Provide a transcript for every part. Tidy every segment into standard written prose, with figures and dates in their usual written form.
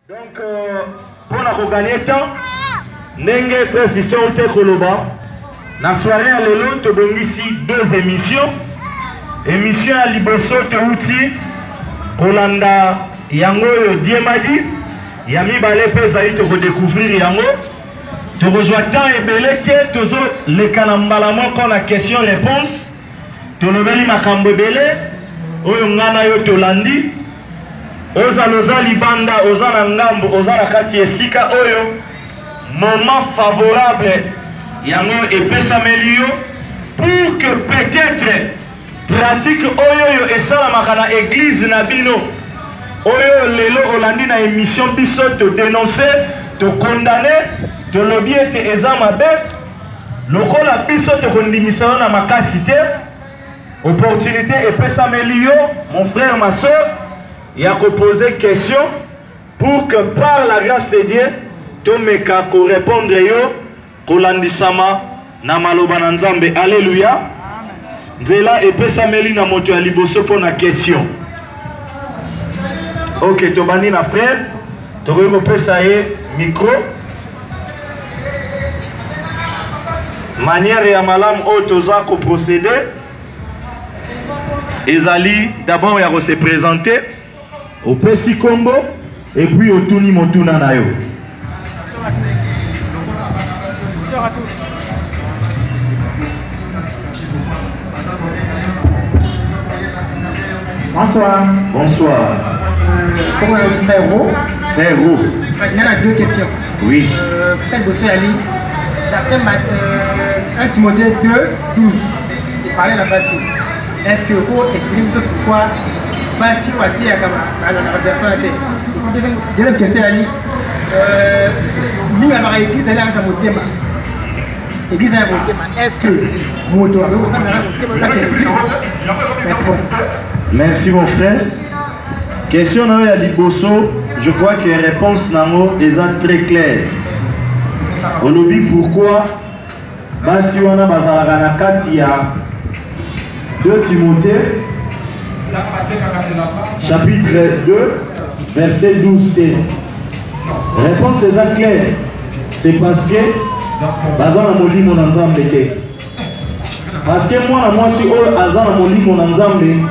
Donc, pour la gagner temps, Nenge frère Fiston Ote Koloba, la soirée à l'élo, tu as ici deux émissions. Émission à Liboso Teuti, Kolanda Yango Diemadi, Yami Balé Pesaï, tu vas découvrir Yango. Tu rejoins tant et belé, tu as les canambalamo quand la question-réponse. Tu as le makambo belé, Oyongana yo Tolandi. Oza loza libanda, oza na ngambo, oza na kati esika oyo moment favorable yango epesa melio pour que peut-être pratique oyo esala makana église na bino oyo lelo olandi na émission biso te dénoncer, te condamner, te lobi ete eza mabe lokola biso te kondimisa na makasi te opportunité epesa melio mon frère ma soeur. Il y a poser question pour que par la grâce de Dieu, tout me kako répondre yo, kolandisama na maloba na nzambe. Alléluia. Nzela epesa meli na moto ya liboso pour la question. Ok, tobani na frère, tokoki pesa ye micro. Manière ya malam o toza ko procéder. Ezali d'abord ya ko se présenter. Au Pessi Combo et puis au Tuni Motuna Nayo. Bonsoir. Bonsoir. Comment est-ce que vous Frère Roux. Il y en a deux questions. Oui. Peut-être que vous allez. D'après 1 Timothée 2, 12, il parlait de la base. Est-ce que vous expliquez pourquoi basi wa tia kama organisation la terre. Deuxième question ali linga ba église ali asa motema. Église ya motema. Est-ce que moto avec ça na motema na église? Merci mon frère. Question na ya liboso, je crois que la réponse nango est très claire. On oublie pourquoi basi wana bazalaka na kati ya 2 Timothée chapitre 2, verset 12t. Réponse est claire. C'est parce que bazana molimo na nzambe te. Parce que moi si o azana molimo na nzambe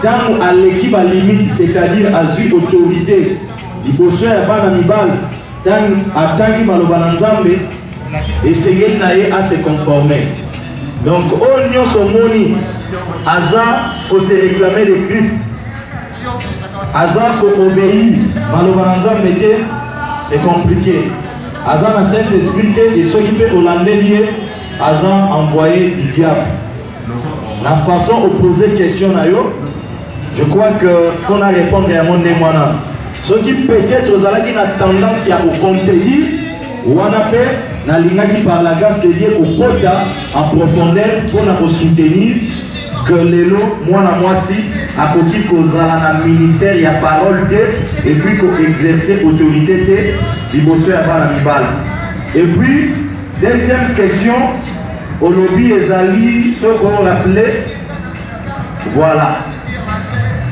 tango aleki ba limite, c'est-à-dire azui autorité liboso ya bana mibal tango atangi maloba na nzambe esengeli na ye a se conformer. Donc o nyonso moni Aza pour se réclamer de Christ. Aza pour obéir. Malheureusement, c'est compliqué. Aza na Saint-Esprit et ceux qui peuvent hollandais lié, Aza envoyé du diable. La façon opposée question à yo, je crois que qu'on a répondu à mon démoana. Ceux qui peut-être aux alaki na tendance à au contredire ou on appelle na lingaki par la grâce de Dieu au pota en profondeur pour nous soutenir. Que lelo moi na moi si a koki kozala na ministère ya parole te et puis ko exercer autorité te liboso ya bana mibala. Et puis deuxième question au lobby ezali ce qu'on rappelait voilà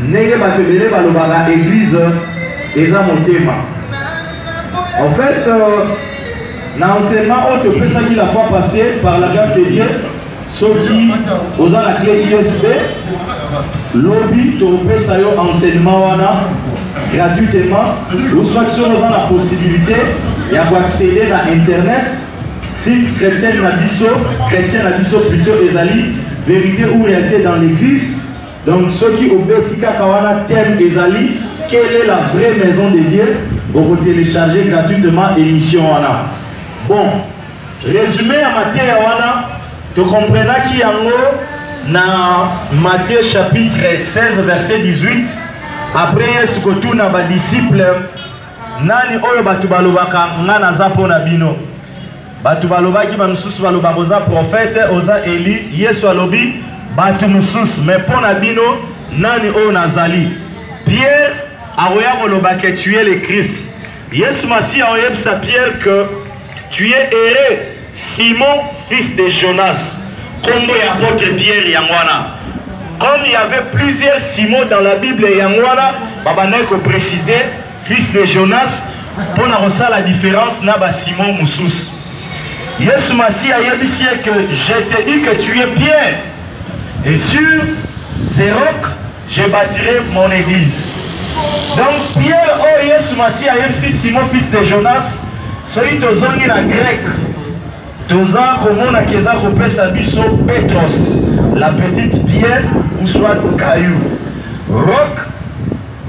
nege batebele balobaka église eza motema. En fait na enseignement autre pesaki la fois passée par la grâce de Dieu. Ceux qui ont la clé ISB, lobby, tu peux enseignement gratuitement, ou soit qui ont la possibilité d'accéder à Internet, site chrétien Nabiso plutôt Ezali, vérité ou réalité dans l'église. Donc ceux qui ont Betika Kawana thème Ezali, quelle est la vraie maison de Dieu, pour télécharger gratuitement l'émission. Bon, résumé à matière Wana. Tu comprends qu'il y a dans Matthieu chapitre 16 verset 18 après ce que tout n'a pas disciple nani oyo batu balobaka ngana za pona bino batu balobaki ba msusu balobaka oza prophète oza Eli Yesu alobi batu msusu mais pona bino nani oyo nazali Pierre aoya kolobaka tu es le Christ Yesu Masi aoyebisa Pierre que tu es erré Simon, fils de Jonas, comme l'apôtre Pierre Yangwana. Comme il y avait plusieurs Simon dans la Bible Yangwana, Babanek précisé, fils de Jonas, pour la différence na ba Simon Moussous. Yesu Massi a dit que je t'ai dit que tu es Pierre. Et sur ces rocs, je bâtirai mon église. Donc Pierre, oh Yesu Massi a dit Simon fils de Jonas, celui de zongi na grec. Toza komona keza kopesa biso Petros, la petite pierre ou soit caillou. Roc,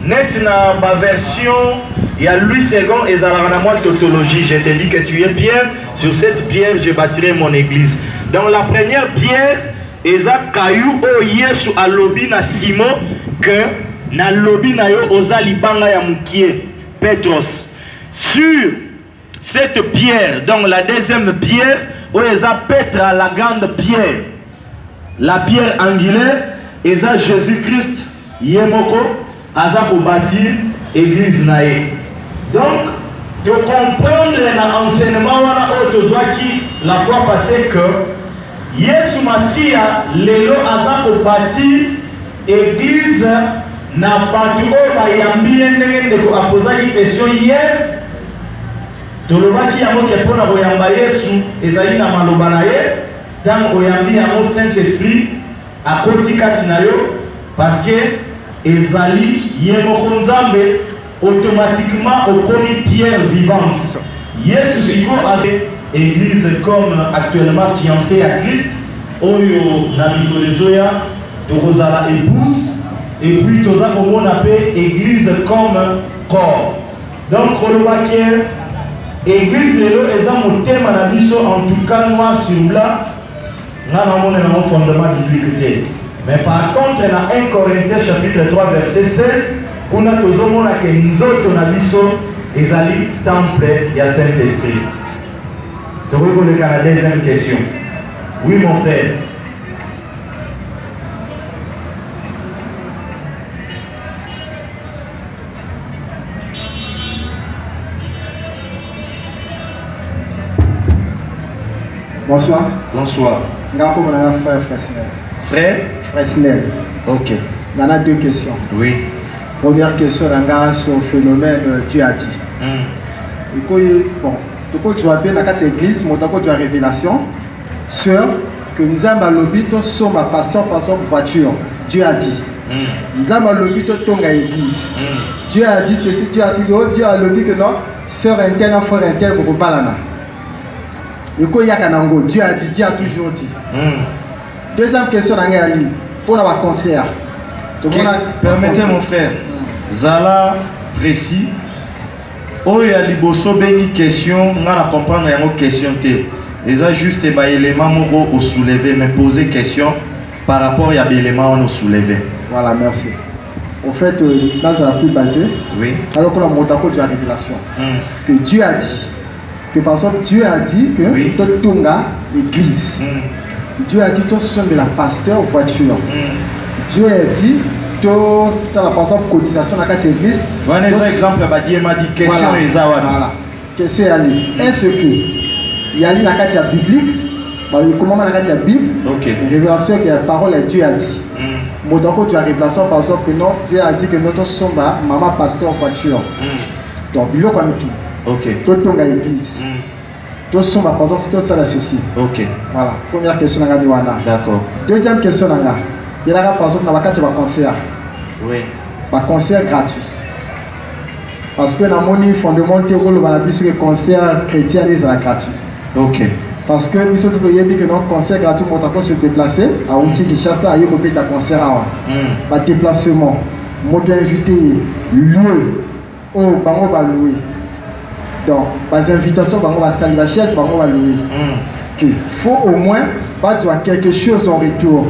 net na ma version, il y a Louis II et Zalaranamoi tautologie. Je te dis que tu es pierre, sur cette pierre je bâtirai mon église. Donc la première pierre, eza caillou o Yesu alobi na Simon que na lobi na yo oza libanga ya mukie Petros. Sur cette pierre, donc la deuxième pierre, où eza Petra la grande pierre, la pierre angulaire, eza Jésus-Christ yemoko aza ko bâtir église nae. Donc, de comprendre l'enseignement la fois passée que Yesu Masia lelo aza ko bâtir église na batu o bayambi ndenge de ko aposa une question hier. Tolobaki yango ke pona koyamba Yesu ezali na maloba na ye tant koyambi yango Saint-Esprit akoti kati na yo parce que ezali ye moko Nzambe automatiquement okomi pierre vivante. Yesu siko a église comme actuellement fiancée à Christ oyo na bikolezoya tokozala épouse et puis toza komona pe église comme corps. Donc kolobaki église lelo eza motema na biso en tout cas noir sur blanc na namona na fondement biblique. Mais par contre na 1 Corinthiens chapitre 3 verset 16 kuna tozomona ke nzoto na biso ezali temple ya Saint-Esprit. Donc vous voulez la deuxième question. Oui mon frère. Bonsoir. Bonsoir. Frère Frère. Ok. Il y en a deux questions. Oui. Première question, sur le phénomène Dieu a dit. Bon, tu vois bien dans l'église, tu as révélation sur que nous avons l'objet sur ma pasteur par son voiture. Dieu a dit. Nous avons l'objet sur l'église. Dieu a dit ceci, Dieu a dit, Dieu a l'objet que non, sœur interne, frère interne, vous ne pouvez pas là. Dieu a dit, Dieu a toujours dit. Deuxième question, pour le concert. Permettez mon frère, Zala précis. Oh, il y a liboso béni question, on a comprendre une question. Ils ont juste des éléments au soulever, mais poser question par rapport à l'élément on soulever. Voilà, merci. Au fait, là, ça a pu baser. Oui. Alors qu'on a monté de la révélation. Que Dieu a dit. Que par exemple, Dieu a dit que oui. Tout l'église. Dieu a dit que ce sont de la pasteur voiture. Dieu a dit que ça la par exemple cotisation dans l'église. Voilà un exemple, Dieu m'a dit question et ça. Voilà. Question est-ce que il y a la carte biblique, comment dans la carte Bible, révélation que la parole de Dieu a dit. Donc tu as révélation par exemple que non, Dieu a dit que notre sommes maman pasteur voiture. Donc bilo comme qui. Ok. Tout le l'église. Tout sommes par exemple tout ça là ceci. Ok. Voilà. Première question na Wana. D'accord. Deuxième question na. Il y a par exemple dans la carte concert. Oui. Un concert gratuit. Parce que dans mon fondement théologique, on a vu que le concert chrétien est gratuit. Ok. Parce que nous sommes tous les que notre concert gratuit, on peut se déplacer à Outi Kinshasa, à Yékopé, ta concert à un déplacement. Moi, invité lieu où on va louer. Donc, les invitations, on va saluer la chaise, on va louer. Il faut au moins pas quelque chose en retour.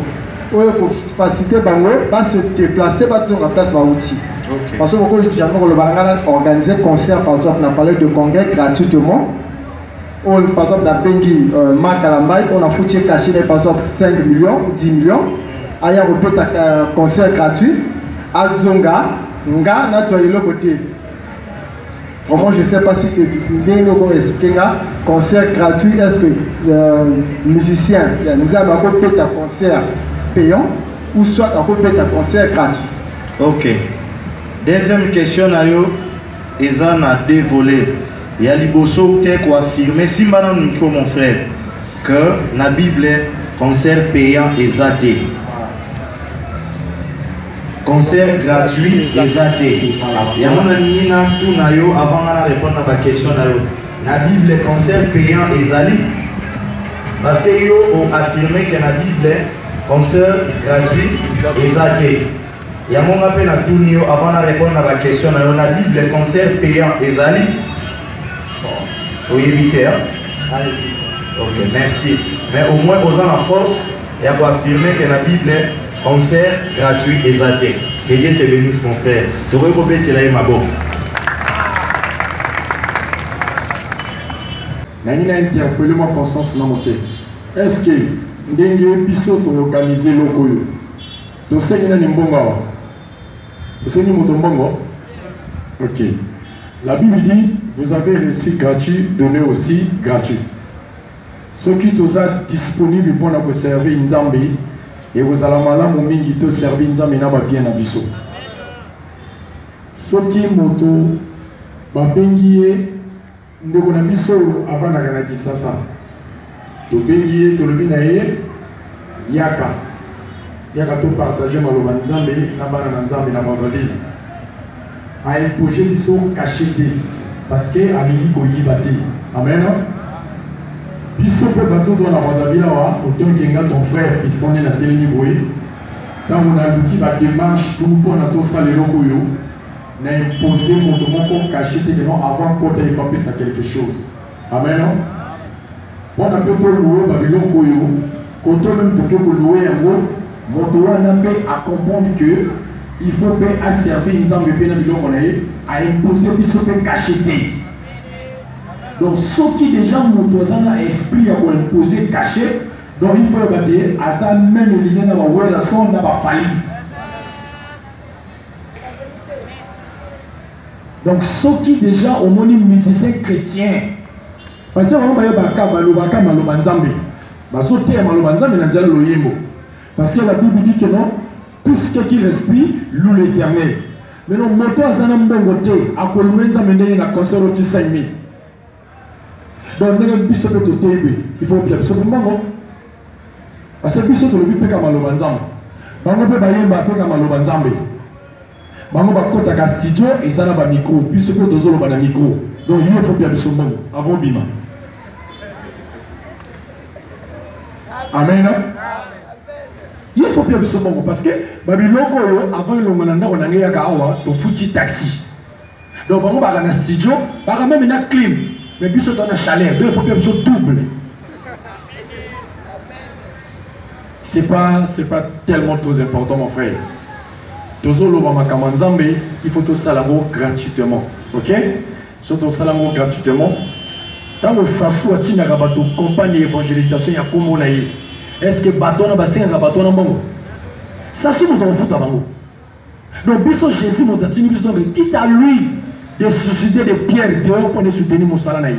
Pour faciliter pas se déplacer, pas se place par outil. Parce que beaucoup de gens ont organisé un concert, par exemple, on a parlé de congrès gratuitement. Par exemple, dans Bengi, Marc Alambay, on a foutu caché par exemple 5 millions, 10 millions. Il y a un concert gratuit. À Zonga, Nga, n'a pas le côté. Vraiment, je ne sais pas si c'est bien un concert gratuit. Est-ce que les musiciens, nous avons un concert payant ou soit un concert gratuit? Ok. Deuxième question, eza na deux volets. Il y a liboso qui est affirmé, si madame micro mon frère, que la Bible concert payant exacté. Concert gratuit exacté. Il y a mon ami tout nayo avant de répondre à la question nayo. La Bible concert payant exacté. Parce que yo ont affirmé que la Bible concert gratuit exacté. Il y a mon appel à tout nayo avant de répondre à la question nayo. La Bible concert payant exacté. Oui, éviter. Ok, merci. Mais au moins, aux gens la force, il y a pour affirmer que la Bible est concert gratuit et exacté. Que Dieu te bénisse, mon frère. Tu veux copier, tu l'as ma bonne. Nani a interpellé ma conscience dans mon cœur. Est-ce que ndenge biso to organiser lokoyo? To sengi na nimbonga. To sengi motombongo. Ok. La Bible dit, vous avez reçu gratuit, donnez aussi gratuit. Ce qui vous a disponible pour vous servir Nzambi, et vous allez mal mon mingi te servir Nzambi na ba bien abiso. Ce qui moto ba bengié ndeko na biso avant na kana kisasa. To bengié to lobi na ye yaka. Yaka to partager maloba Nzambi na bana Nzambi na bazali. A imposé ils sont cachés parce que à midi koyi bati. Amen. Puis ce que bateau dans la Rosavilla autant que ton frère puisqu'on est la télé niveau. Quand on a l'outil va démarche tout pour notre salle lokoyo, n'a imposé mon tomon caché devant avant qu'on ait pas à quelque chose. Amen. On a peut être loué Babylon koyo, quand on même pour louer un mot, mon doigt n'a pas à comprendre que il faut bien servir une zambie bien à imposer puis se faire cacheter. Donc ceux qui déjà ont un esprit à imposer caché, donc il faut regarder à ça même le lien dans la son n'a pas fallu. Donc ceux qui déjà ont mon musicien chrétien, parce que on va y baka maloba nzambe, basote maloba nzambe na zela loyembo, parce que la Bible dit que non. Tout ce qui respire, loue l'Éternel. Mais non, moto à Zanam Bongote, à Kolmenza Mendé, la concert au Tissaimi. Donc, il faut bien se faire. Parce que Bissot le Bipé Kamalobanzam. Bango Bayemba Peka Malobanzambe. Bango Bakota Castillo et Zanaba micro. Bissot de Zolo Bana micro. Donc, il faut bien se faire. Avant Bima. Amen. Il faut bien se faire parce que Babylone, avant le Mananda, on a eu un petit taxi. Donc, on va dans le studio, on va même une clim. Mais puis, on a chaleur, il faut bien se double. C'est pas tellement trop important, mon frère. Il faut tout ça gratuitement. Ok? Surtout ça gratuitement. Quand on s'assoit, on a une compagnie d'évangélisation, il y a comme on a eu. Est-ce que bâton a bassin un bâton en bon? Ça c'est mon foot à bango. Donc biso Jésus mon tatini biso donc dit à lui de susciter des pierres dehors pour les soutenir mon salanaï.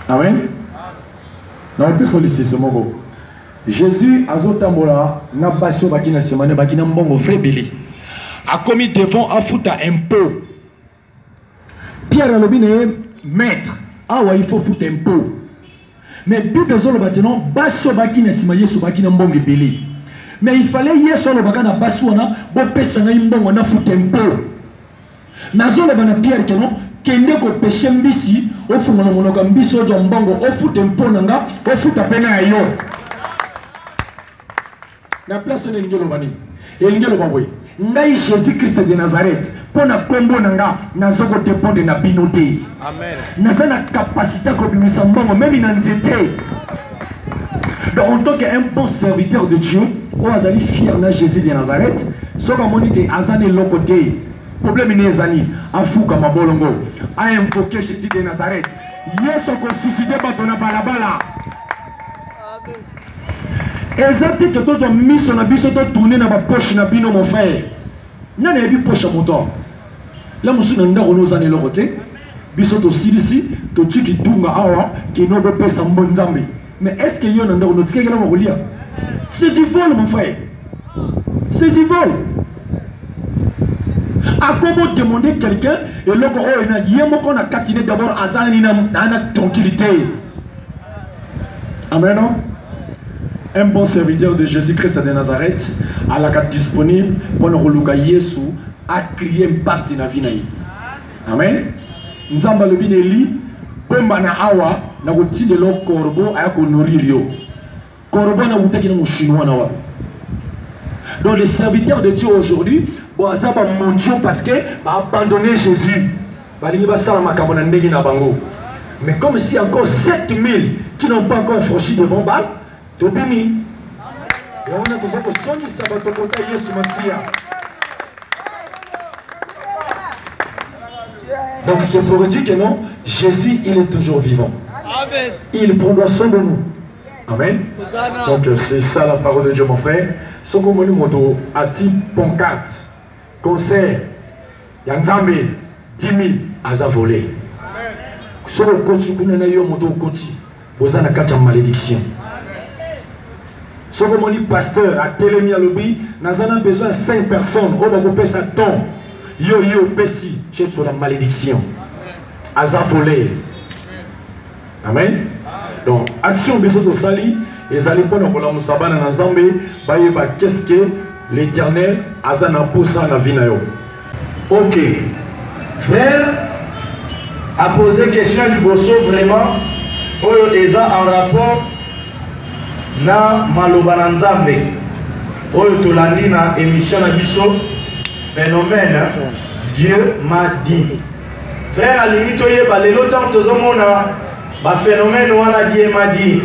Amen. Donc biso lycée ce mot. Jésus azotambola na basio bakina semane bakina mbongo frère Billy. A commis devant à foutre un peu. Pierre a le maître, ah ouais, il faut foutre un peu. Mais puis besoin le bâtiment, basso baki na sima yeso baki na mbonge belé. Mais il fallait yeso le baka na basso na, bo pesa na mbongo na foutre un peu. Nazo le bana Pierre que non, kende ko péché mbisi, o fu na monoka mbisi o mbongo, o foutre un peu nanga, o foutre pena yo. Na place de l'ingelo bani. Et l'ingelo baboy. Ngai Jésus-Christ de Nazareth. Pour na combo nanga nazoko dépendre na binoté. Amen. Naza na capacité ko bimisa mbongo même na nzete. Donc en tant qu'un bon serviteur de Dieu, on a fier na Jésus de Nazareth, soka monite azane lokoté. Problème ni ezani, afuka mabolongo, a invoqué Jésus de Nazareth. Yeso ko suscité batona balabala. Exactement que tous ont mis son habit sur tourner dans ma poche na bino mon frère. Non, il y a une poche à mon temps. Là, je suis dans le côté. côté. Biso to silisi, to tiki tunga awa, qui n'ont pas de bon zambi. Mais est-ce qu'il y a un autre qui est là? C'est du vol, mon frère. C'est du vol. À quoi demander quelqu'un et le qu'on a catiné d'abord à la tranquillité. Amen. Un bon serviteur de Jésus-Christ de Nazareth à la carte disponible pour nous relouer Jésus à créer un pacte dans la vie. Amen. Nous avons le bien éli, bomba na awa na goti de l'eau corbeau à qu'on nourrir yo. Corbeau na gouté qui nous chinois na wa. Donc les serviteurs de Dieu aujourd'hui, bon ça va monter parce que va abandonner Jésus. Balingi ba sala makambo na ndenge na bango. Mais comme si encore 7000 qui n'ont pas encore franchi devant Baal, tobini. Et on a besoin que son sabato kota Yesu Masia. Donc c'est pour dire que non, Jésus il est toujours vivant. Amen. Il prendra soin de nous. Amen. Donc c'est ça la parole de Dieu mon frère. Ce qu'on m'a dit moto à type pancarte, concert, Yanzambe, 10 000 à volé. Sur le côté, vous n'avez pas moto au côté. Vous avez une malédiction. Ce qu'on m'a dit pasteur à Télémia Lobby, nous avons besoin de 5 personnes. On va couper ça tombe. Yo Pessi, c'est sur la malédiction. Aza volé. Amen. Donc, action besoin de sali, et allez pas dans la Moussabana dans Zambé, bah qu'est-ce que l'Éternel Aza n'a pas ça dans la vie. Ok. Frère a posé question du bosso vraiment, déjà en rapport na Malobana Nzambe. Tu l'as dit dans l'émission de Bisso. Phénomène, Dieu m'a dit. Frère Alinito Yeba, les lotants de Zomona, ba phénomène où Dieu m'a dit,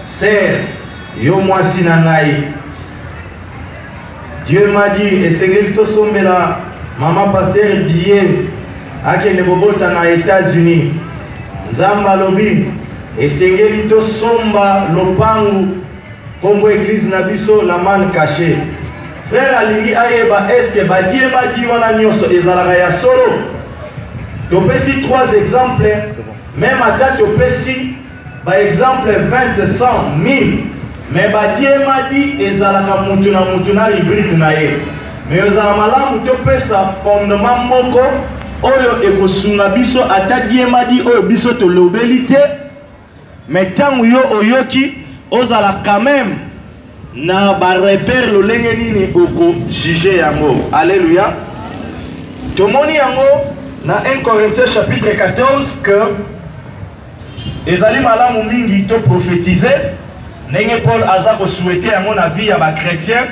c'est yo moi sinangai. Dieu m'a dit, et c'est que tout sombre là, maman pasteur billet, à qui ne bobota na États-Unis, Zamba lobby, et c'est que tout sombre lopangu, comme église nabiso la main cachée. Frère Alingi Ayeba, est-ce que Dieu m'a dit wana nyoso ezalaka ya solo? Topesi 3 exemples, même à date topesi par exemple 20, 100, 1000. Mais Dieu m'a dit ezalaka mutu na rubrique na ye. Mais ezala malamu topesa fondement moko oyo ekosunga biso ata Dieu m'a dit oyo biso to lobelité. Mais tant yo oyoki ozala quand même na ba repère lo lenge nini oko juger yango. Alléluia. Tomoni yango na 1 Corinthiens chapitre 14 que ezali malamu mingi to prophétiser ndenge Paul aza ko souhaiter yango na vie ya ba chrétien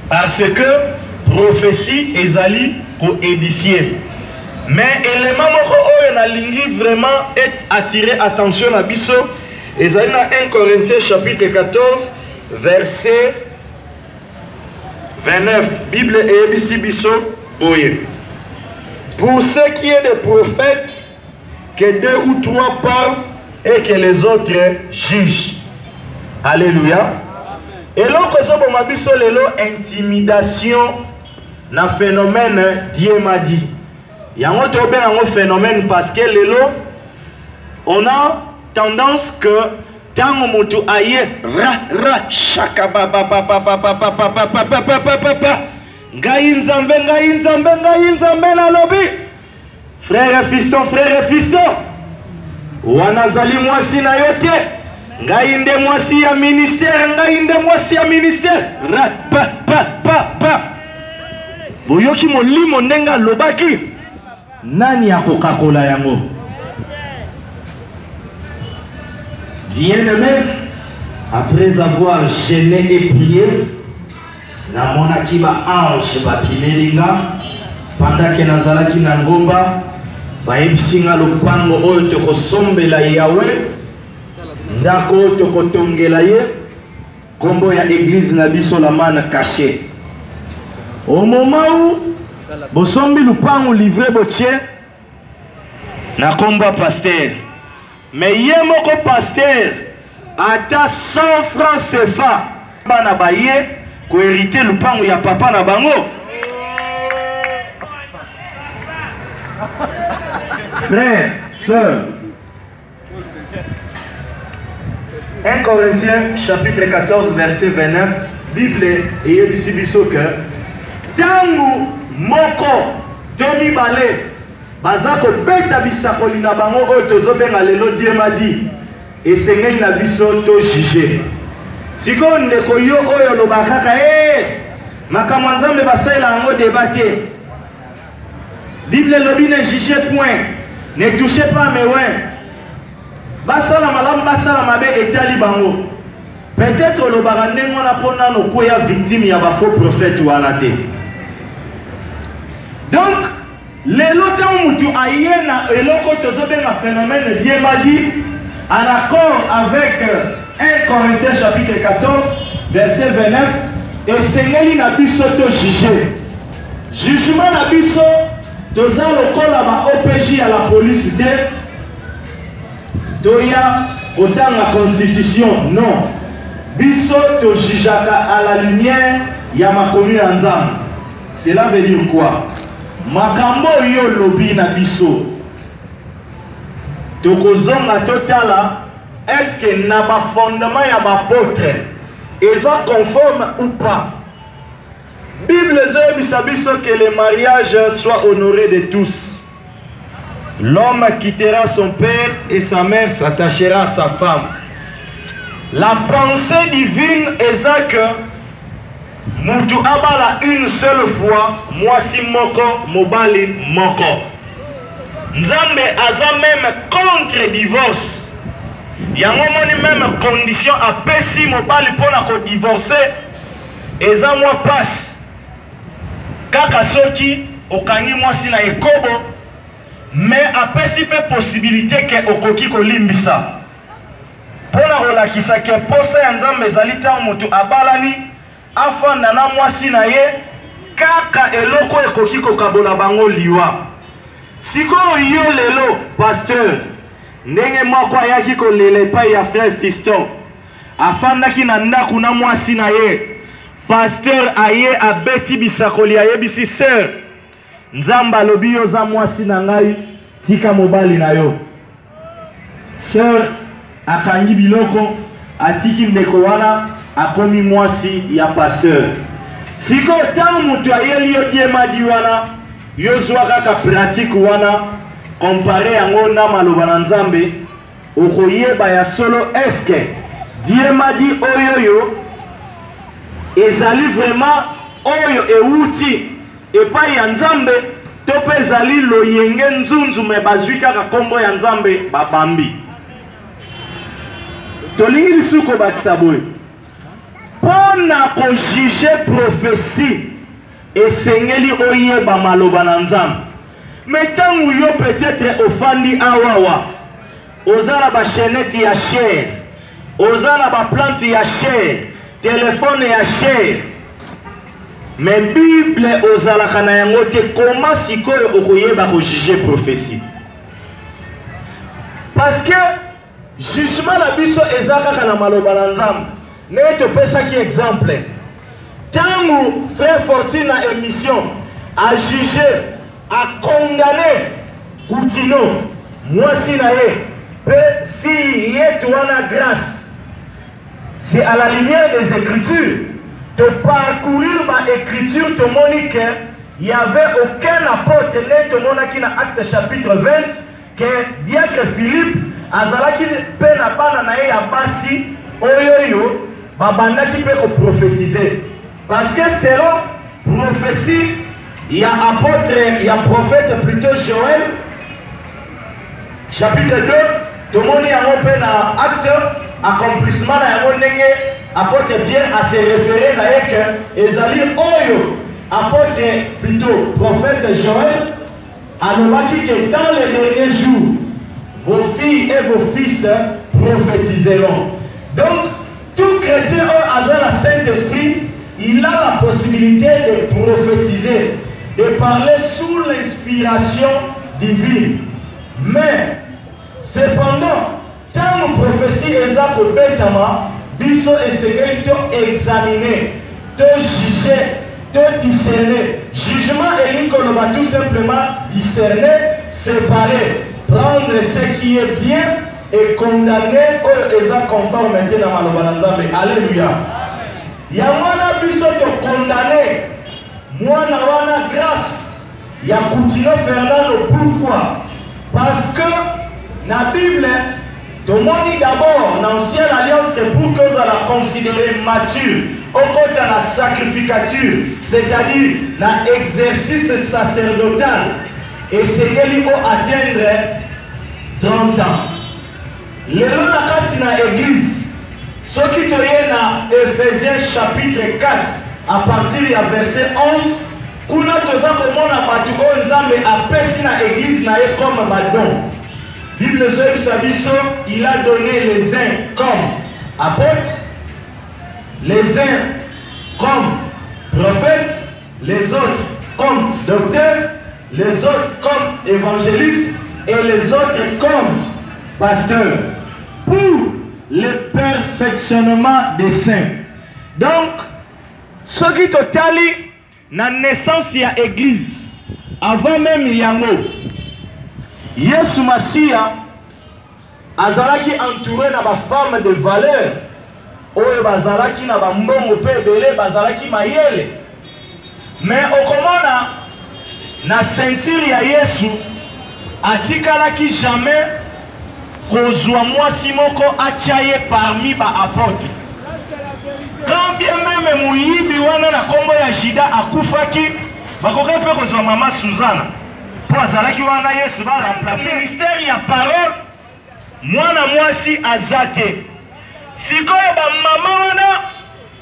parce que prophétie ezali ko édifier. Mais élément moko oyo na lingi vraiment est attirer attention na biso ezali na 1 Corinthiens chapitre 14 verset 29, Bible et Ebisi Bisso Oye. Pour ce qui est des prophètes, que 2 ou 3 parlent et que les autres jugent. Alléluia. Et l'autre chose, ma biso lelo intimidation na phénomène Dieu m'a dit. Il y a un phénomène parce que lelo on a tendance que tango mutu aye ra shaka ba ngai nzambe na lobi frère et fiston wanazali mwasi na yote ngai nde mwasi ya ministère ra pa boyoki molimo ndenga lobaki nani akokakola yango. Bien-aimé, après avoir gêné et prié, na monaki ba ange ba pimelinga pendant que nazalaki na ngomba ba ebisinga lopango oyo tokosombela Yahweh ndako oyo tokotongela ye kombo ya église na biso la main cachée. Au moment où bosombi lupango livré botie na kombo pasteur. Mais il y a un pasteur ata 100 francs CFA bana baye ko hériter le pango ya papa na bango. Frère, sœur. 1 Corinthiens chapitre 14 verset 29 Bible et biso que tangu moko demi balé bazako beta bisakoli na bango oyo tozobenga lelo diemadi esengeli na biso to juger siko ndeko yo oyo lobakaka makambo nzambe basalela yango débatté Bible lobi ne jugez point ne touchez pas mes oins basala malam basala mabe etali bango peut-être le barandé on a pour nous quoi victime ya ba faux prophète ou anaté donc les lotins mutu ayena eloko tozobenga phénomène diemadi en accord avec 1 Corinthiens chapitre 14 verset 29 et sengeli na biso to juger jugement na biso toza lokola ba OPJ à la police doya autant la constitution non biso to jijaka à la lumière ya makomi ya nzambe cela veut dire quoi makambo yo lobi na biso tokozonga totala est-ce que na ba fondement ya ba apôtre eza conforme ou pas Bible zebisa biso que le mariage soit honoré de tous. L'homme quittera son père et sa mère s'attachera à sa femme. La pensée divine est que Moutou abala une seule fois, moisi moko, mobali moko. Nzambe aza même contre divorce. Yango moni même condition à pesi mobali pour la divorcer. Eza moi passe. Kaka soki okangi mwasi na ekobo mais apesi pe possibilité que okoki kolimbisa pona kolakisa ke posa ya nzambe ezali ntango moto abalani afanda na mwasi na ye kaka eloko ekoki kokabola bango liwa sikoyo yo lelo pasteur ndenge moko ayaki kolela epai ya frère Fiston afandaki na ndako na mwasi na ye pasteur aye abeti bisakoli aye bisi sœur nzamba lobi yo za mwasi na ngai tika mobali na yo sœur akangi biloko atiki ndeko wana akomi mwasi ya pasteur siko tangu mutu ayeli yo diemadi wana yo zwa kaka pratique wana compare yango na maloba na nzambe okoyeba ya solo eske diemadi oyoyo ezali vraiment oyo euti epai ya nzambe to pe ezali loyenge nzunzu me bazwi kaka kombo ya nzambe babambi tolingi lisuko bakisa boye mpona kojuge prophétie esengeli oyeba maloba na nzambe me ntango yo peut-être ofandi awawa oza na bachenete ya chair oza na baplante ya chair téléphone ya cher mais Bible ozalaka na yango te comment sikoyo okoyeba kojuger prophétie parce que jugement la biso eza kaka na maloba na nzambe ndenge topesaki exemple ntango frère Fortune na émission a jugé a condamné Koutino mwasi na ye pe fille yetu wana grâce. C'est à la lumière des Écritures de parcourir ma écriture, te monique, il n'y avait aucun apôtre, qui dans Acte chapitre 20, que diacre Philippe, Azalaki Penapana Nae Abasi, Oyoyo, Babanda qui peut prophétiser. Parce que selon prophétie, il y a apôtre, il y a prophète plutôt Joël, chapitre 2, tout le monde y a un acte. Accomplissement na yango ndenge apôtre Pierre a se référé na yeke ezali oyo apôtre plutôt prophète Joël alobaki que dans les derniers jours vos filles et vos fils prophétiseront. Donc tout chrétien à la Saint-Esprit il a la possibilité de prophétiser, de parler sous l'inspiration divine. Mais cependant quand nous prophétie eza kobetama biso esengeli to examiner to juger to discerner. Jugement elingi koloba tout simplement discerner, séparer, prendre ce qui est bien et condamner oyo eza conforme na maloba na Nzambe. Alléluia. Yamana biso te condamné. Moi, na grâce. Ya Coutinho Fernando, pourquoi? Parce que la Bible, tout le monde dit d'abord, l'ancienne alliance, c'est pour que vous la considérez mature, au côté de la sacrificature, c'est-à-dire l'exercice sacerdotal, et c'est qu'il faut atteindre 30 ans. Le long de l'église, ce qui est dans Ephésiens chapitre 4, à partir du verset 11, kuna toza komona batu oyo nzambe apesi na église na ye comme badon. Bible zoyebisa biso, il a donné les uns comme apôtres, les uns comme prophètes, les autres comme docteurs, les autres comme évangélistes et les autres comme pasteurs, pour le perfectionnement des saints. Donc, ce qui totali la naissance de l'église, avant même Yango, Yesu Masia azalaki entouré de femmes de valeur, oyo bazalaki na bambongo pe belé bazalaki mayele. Mais okomona na ceinture ya Yesu atikalaki jamais kozwa mwasi moko achaye parmi ba apôtres. Quand bien même Mouyibi wana na kombo ya Jida akufaki, bakoka pe kozwa mama Suzana. Pour azalaki wana Yesu va remplacer ministère ya parole. Mwana mwasi azate. Sikoyo ba mama wana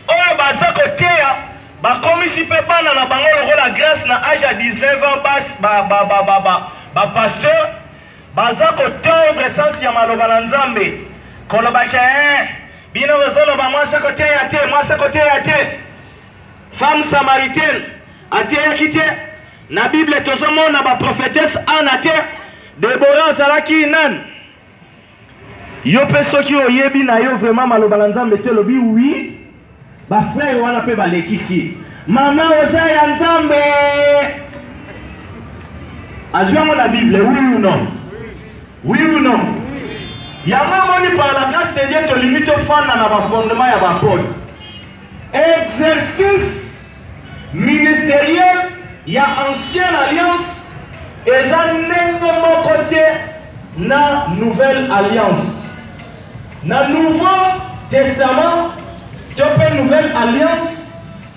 oyo bazako teya bakomisi pe bana na bango lokola grâce na âge à 19 ans ba pasteur bazako tendre sens ya maloba na Nzambe. Kolobaka bino kozoloba mwasi koteya te, mwasi koteya te. Femme samaritaine ateyaki te. Na Bible tozomona ba prophétesse Anna te. Déborah azalaki nan. Yo pe soki oyebi na yo vraiment maloba na Nzambe te lobi oui. Ba frère wana pe balekisi. Mama oza ya Nzambe. Azwa la Bible, oui ou non? Oui ou non? Yama moni par la grâce de Dieu te limite au fan dans le fondement ya ba Paul. Exercice ministériel ya ancienne alliance et ça n'est mon côté na nouvelle alliance. Na nouveau testament, tu peux nouvelle alliance.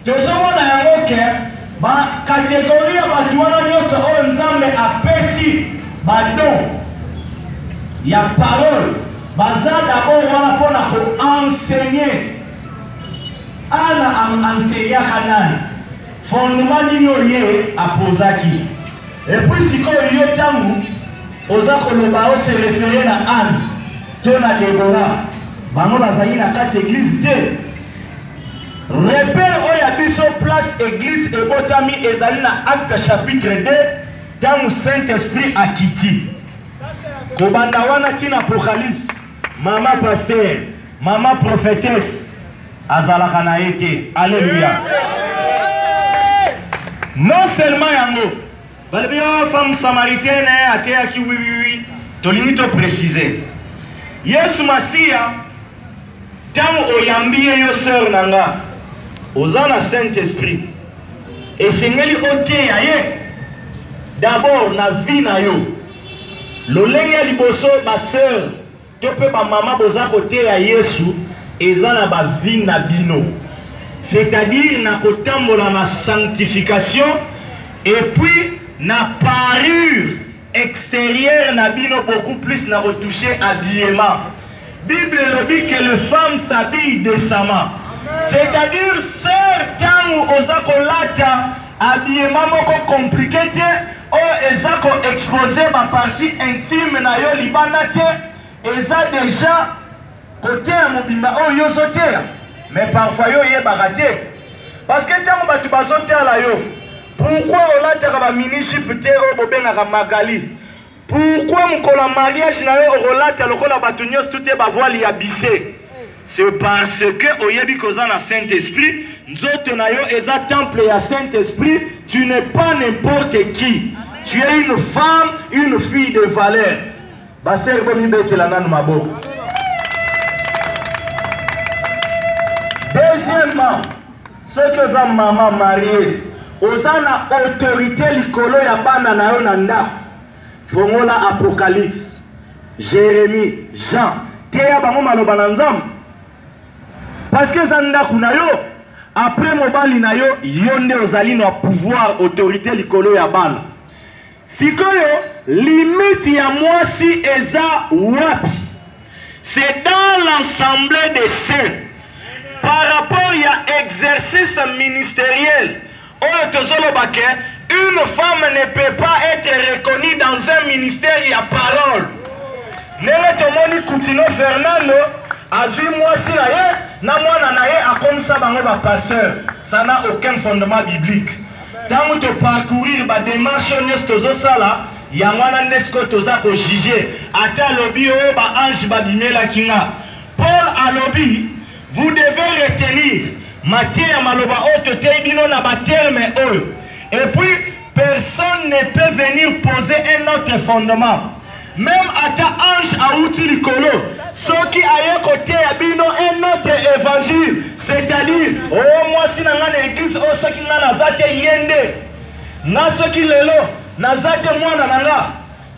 Tu sais mon que ba catégorie ba tuana nyoso o Nzambe apesi ba don. Il y a parole. Baza d'abord wana pona ko enseigner. Ana enseigner kanani. Fondement nino ye apozaki. Et puis si ko yo tangu oza ko loba o se référer na Anne. Tona Déborah. Bango bazali na kati église te. Repère oya biso place église et botami ezali na Acte chapitre 2 dans le Saint-Esprit akiti. Kobanda wana tina Apocalypse, mama pasteur, mama prophétesse, azalaka na ete. Alléluia. Non seulement yango, balbio femme samaritaine ateyaki oui, tolingi to préciser. Yesu Masia, tant oyambiye yo sœur nanga, ozana Saint-Esprit. Et sengeli oteya ye, d'abord na vie na yo. Lolenge liboso ba sœur to pe ba mama boza côté ya Yesu ezana ba vie na bino, c'est-à-dire na kotambola na sanctification et puis na parure extérieure na bino beaucoup plus na retoucher habillement. Bible le dit que les femmes s'habillent décemment, c'est-à-dire certains oza kolata habillement moko compliqué te. Oh, eza ko exposer ma partie intime na yo libana te, eza déjà côté ya mobimba oh yo soter. Mais parfois yo ye barate. Parce que tant batu basoter la yo. Pourquoi on l'a tera ba mini-jupe te o bobenga ka magali? Pourquoi mkola mariage na yo o lata lokola batu nyos tout e ba voile ya bissé? C'est parce que oyebi koza na Saint-Esprit, nzoto na yo eza temple ya Saint-Esprit, tu n'es pas n'importe qui. Tu es une femme, une fille de valeur. Baser komi bete la nan mabo. Deuxièmement, Ceux que ont maman mariée, aux ana autorité likolo ya bana na yo nanda. Fongola Apocalypse, Jérémie, Jean. Teya bango maloba na nzambe. Parce que zanda kuna yo, après mobali na yo, yonde ozali na pouvoir autorité likolo ya bana. Sikoyo, limite ya mwasi eza wapi? C'est dans l'assemblée des saints. Par rapport à exercice ministériel, une femme ne peut pas être reconnue dans un ministère à parole. Nele Koutino Fernando, azui mwasi na ye, na mwana na ye akomisa bango ba pasteur. Ça n'a aucun fondement biblique. Tant que parcourir ba démarche nyes tozo sala, ya mwana nesko toza ko juger. Ata lobi o ba ange ba bimela kinga. Paul a lobby, vous devez retenir Matthieu Maloba Oto Teibino na ba terme eux. Et puis personne ne peut venir poser un autre fondement. Même ata ange a outil likolo, ceux qui aillent côté abino un autre évangile, c'est-à-dire oh moi si na ngana église oh ceux qui ngana zate yende, na ceux qui lelo na zate mwana nanga,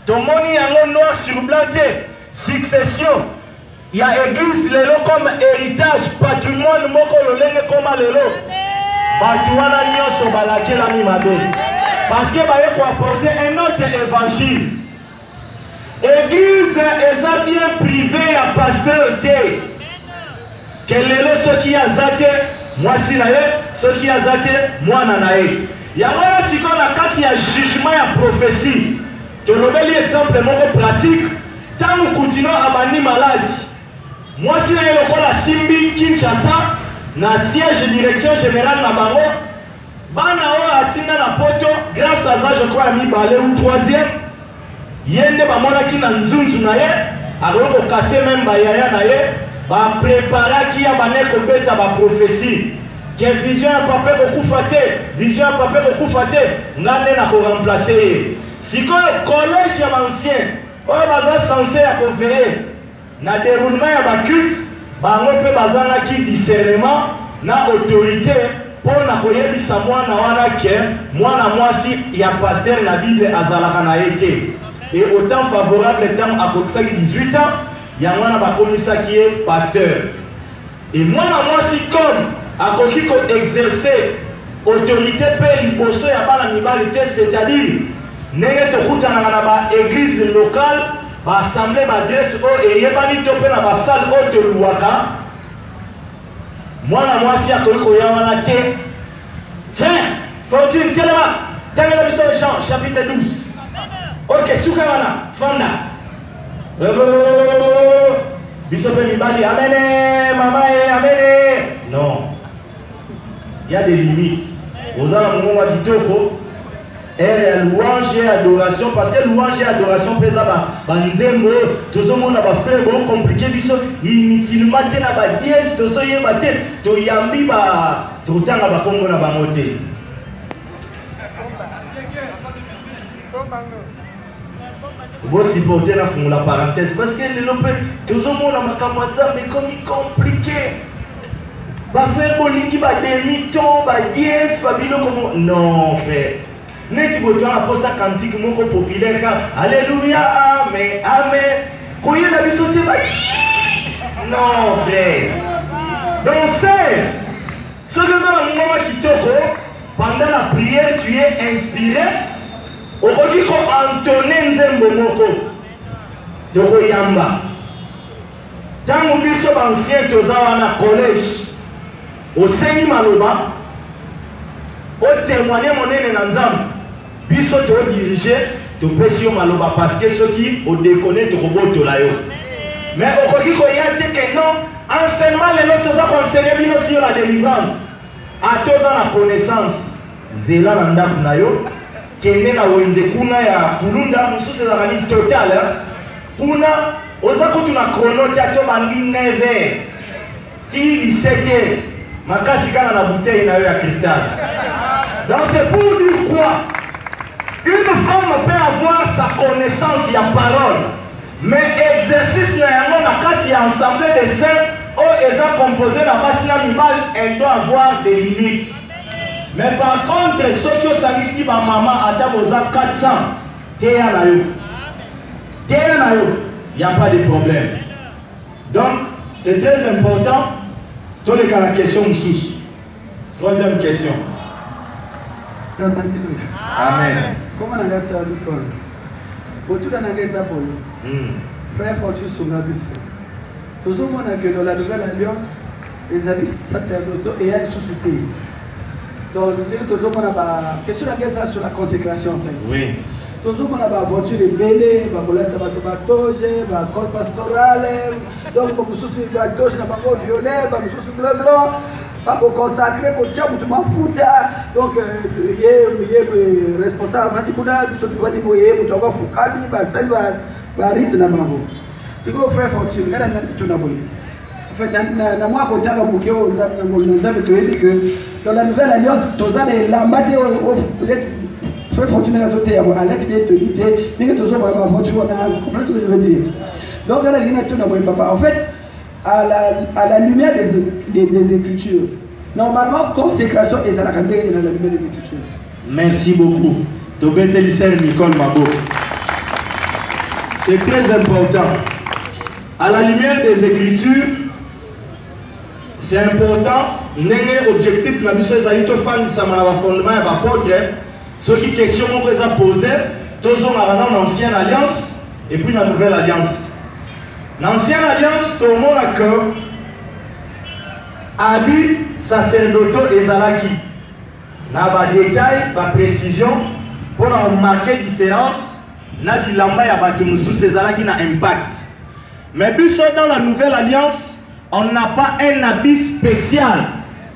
tomoni yango noir sur blanc succession. Il y a église lelo comme héritage, patrimoine moko lolenge comme lelo. Batuana nyoso balake la mimabe. Parce que baye ko apporter un autre évangile. Église est bien privée à pasteur T. Quel est le ce qui a zate, moi si nae, ce qui a zate, moi nanae. Il y a voilà si qu'on a quand il y a jugement et prophétie. Je vous donne l'exemple mon pratique. Tant nous continuons à bannir malade. Moi si nae le la Simbi Kinshasa, na siège direction générale na bango, bana o atinda na poto, grâce à ça je crois mi balé ou troisième. Yende bamona ki na nzunzu na ye, agoko kase même ba yaya na ye, ba prépara ki ya baneko beta ba prophétie. Que vision ya pape ko kufate, vision ya pape ko kufate, ngane na ko remplacer. Siko collège ya ancien, o baza censé ya ko veiller na déroulement ya ba culte, bango pe bazana ki discernement na autorité pour na koyebisa mwana wana ke mwana mwasi ya pasteur na Bible azalaka na été. Et autant favorable le temps à côté de 18 ans, il y a un qui est pasteur. Et moi, si comme à côté exercer autorité père l'imposto, il y a pas la nibalité, c'est-à-dire, n'est-ce pas l'église locale, l'assemblée m'adresse et il n'y a pas de topé dans la salle haute de l'Ouaka. Moi, si à côté il y a un thé. Tiens, Fortune, tiens là-bas, Jean, chapitre 12. Ok, Soukawana, Fanda. Bishop Mibali, amene, maman, amene. Non. Il y a des limites. Vous avez un moment qui toko. Et louange et adoration, parce que louange et adoration, pèse à Banzembo, tout le monde a fait beaucoup compliqué, inutilement, il y a des dièses, tout ça, il y a des tout yambi, tout le temps, il y a des Congo, il vous supportez la parenthèse parce que tout le monde a ma mais comme il compliqué. Va faire boliki, va demi-ton, va dièse, va bilo comme. Non, frère. N'est-ce pas tu as la poste cantique mon populaire alléluia, amen, amen. Quand il a vu sauter, non, frère. Donc c'est ce que dans le moment qui te pendant la prière, tu es inspiré. Okoki ko Antonin Nzembo moko toko yamba tangu biso ancien tozawa na collège osengi maloba o témoigner monene na nzambe biso to diriger to pesi maloba parce que ceux qui o déconner to kobotola yo mais okoki ko yate que non enseignement les autres toza conseiller bino sur la délivrance a toza la connaissance zela na ndako na yo kende na wenze kuna ya kulunda mususu za kani total kuna oza kutuna chrono ya to bandi 9h ti 17h makasi kana na bouteille na yo ya cristal. Donc c'est pour dire quoi? Une femme peut avoir sa connaissance ya parole mais exercice na yango na kati ya assemblée des saints o est composé la base animale, elle doit avoir des limites. Mais par contre, ceux qui ont ici, ma maman, à 400, il n'y a pas de problème. Donc, c'est très important. Tous les cas, la question aussi. Troisième question. Amen. Comment on a ça à l'école? Pour tout le monde, frère Fortune Sounabus. Tout le monde a que dans la nouvelle alliance, les amis sacerdotaux et la société. Donc, tout le monde a question sur la consécration en fait. Oui. Tout le monde a voiture de bélé, va voler sa bateau, va corps pastoral, donc pour que ce soit la doge n'a pas violet, va nous sous blanc, pas pour consacrer, pour tiens, pour tout m'en foutre. Donc, il est responsable, il faut dire, il faut dire, il faut foucabi, ça va rythme na mambo. Si vous frère Fortune, il y a tout na boli. En fait, na moi quand j'avais bouqué aux que dans la nouvelle alliance, tous les lambades frère Fortune a sauté à l'aide de l'unité, mais que tous les hommes voiture on a compris ce que je veux dire. Donc là, il y a tout na boli papa. En fait, à la lumière des Écritures, normalement consécration est à la lumière des Écritures. Merci beaucoup. Tobete Lisser Nicole Mabo. C'est très important. À la lumière des Écritures, c'est important. N'est objectif la mission des alliés fan samara fondement et apôtre. Ceux qui question on les a posé, tous ont dans l'ancienne alliance et puis la nouvelle alliance. L'ancienne alliance, tout le monde a que habit sacerdotaux et zalaki. N'a pas de détails, pas de précision pour marquer différence. Na bilamba ya batu musu cezala qui n'a impact. Mais dans la nouvelle alliance, on n'a pas un habit spécial.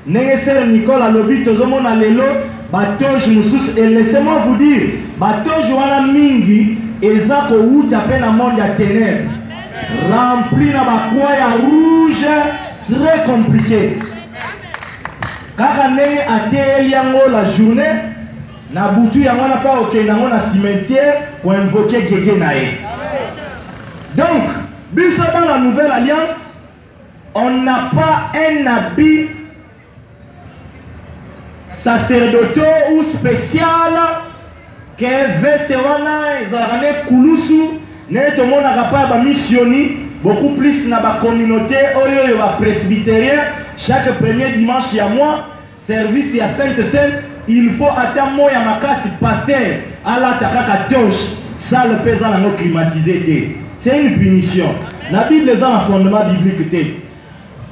Nengeser Nicole a lobby tozomo na lelo batoge musu et laissez-moi vous dire, batoge wana mingi eza ko uta pe na monde ya ténèbres. Rempli na bakwa ya rouge, très compliqué. Kaka ndenge ateli yango la journée na butu yango na pas ok nango na cimetière pour invoquer Gégé nae. Donc, biso dans la nouvelle alliance, on n'a pas un habit sacerdotaux ou spécial que veste wana ezalane kulusu ne to mona kapaba missioni beaucoup plus na ba communauté oyo ba presbytérien chaque premier dimanche ya mois service ya Sainte Seine. Il faut attendre ya makasi pasteur à la takaka toche ça le pesant la climatisé. C'est une punition. La Bible est un fondement biblique.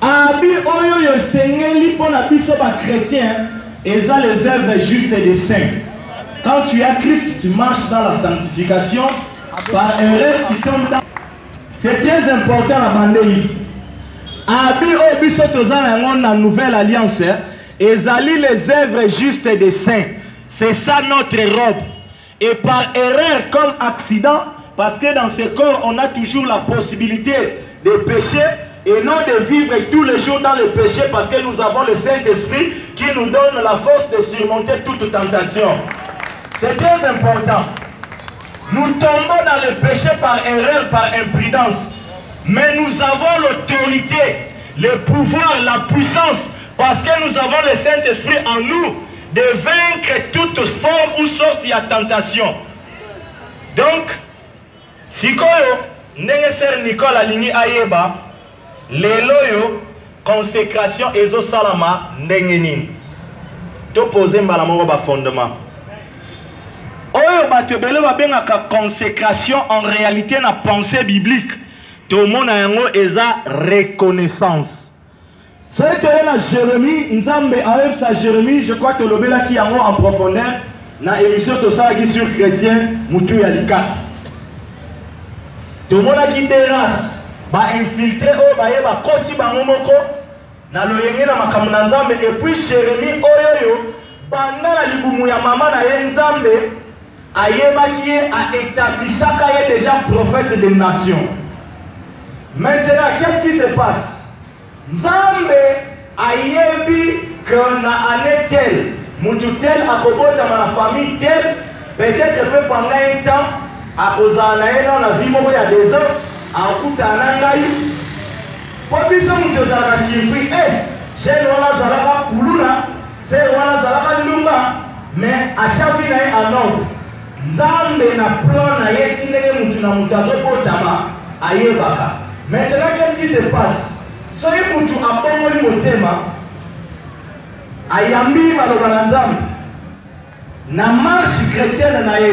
Abi oyo yo sengeli pour la biso ba chrétien et ça les œuvres justes des saints. Quand tu as Christ, tu marches dans la sanctification. Par erreur, tu tombes dans. C'est très important la bandélie. Abi oyo biso tozana la nouvelle alliance. Et zali les œuvres justes des saints. C'est ça notre robe. Et par erreur comme accident, parce que dans ce corps, on a toujours la possibilité de pécher et non de vivre tous les jours dans le péché parce que nous avons le Saint-Esprit qui nous donne la force de surmonter toute tentation. C'est très important. Nous tombons dans le péché par erreur, par imprudence. Mais nous avons l'autorité, le pouvoir, la puissance parce que nous avons le Saint-Esprit en nous de vaincre toute forme ou sorte de tentation. Donc, si Nengeser Nicole Aligny Ayeba, Leloyo, consécration Ezo Salama, Nengenin. To poser malamogo ba fondement. Oyo batebele ba benga consécration en réalité na pensée biblique. Tout le monde a yango eza reconnaissance. C'est que la Jérémie, Nzambe a sa Jérémie, je crois que le bela qui a en profondeur, na émission tout ça qui sur chrétien, Moutou Yalikat. Tout le monde a qui terrasse, va infiltrer, va y va koti ba momoko, na loyenge na makamuna Nzambe, et puis Jérémie oyoyo, pendant la libumu ya maman na Nzambe, ayeba qui a établi ça qu'il est déjà prophète des nations. Maintenant, qu'est-ce qui se passe? Nzambe ayebi que na année telle, mutu tel akobota ma famille telle, peut-être que pendant un temps, à cause de la vie, il y a des hommes, à Koutanangaï, po biso moto ozalaka surpris chaîne wana azalaka kuluna ser wana azalaka ndumba mais atiaki na ye en ordre nzambe na plan na ye ti ndenge motu na moto azobotama ayebaka. Maintenant qu'est-ce qui se passe? Soki motu abongoli motema ayambi maloba na nzambe na marche chrétienne na ye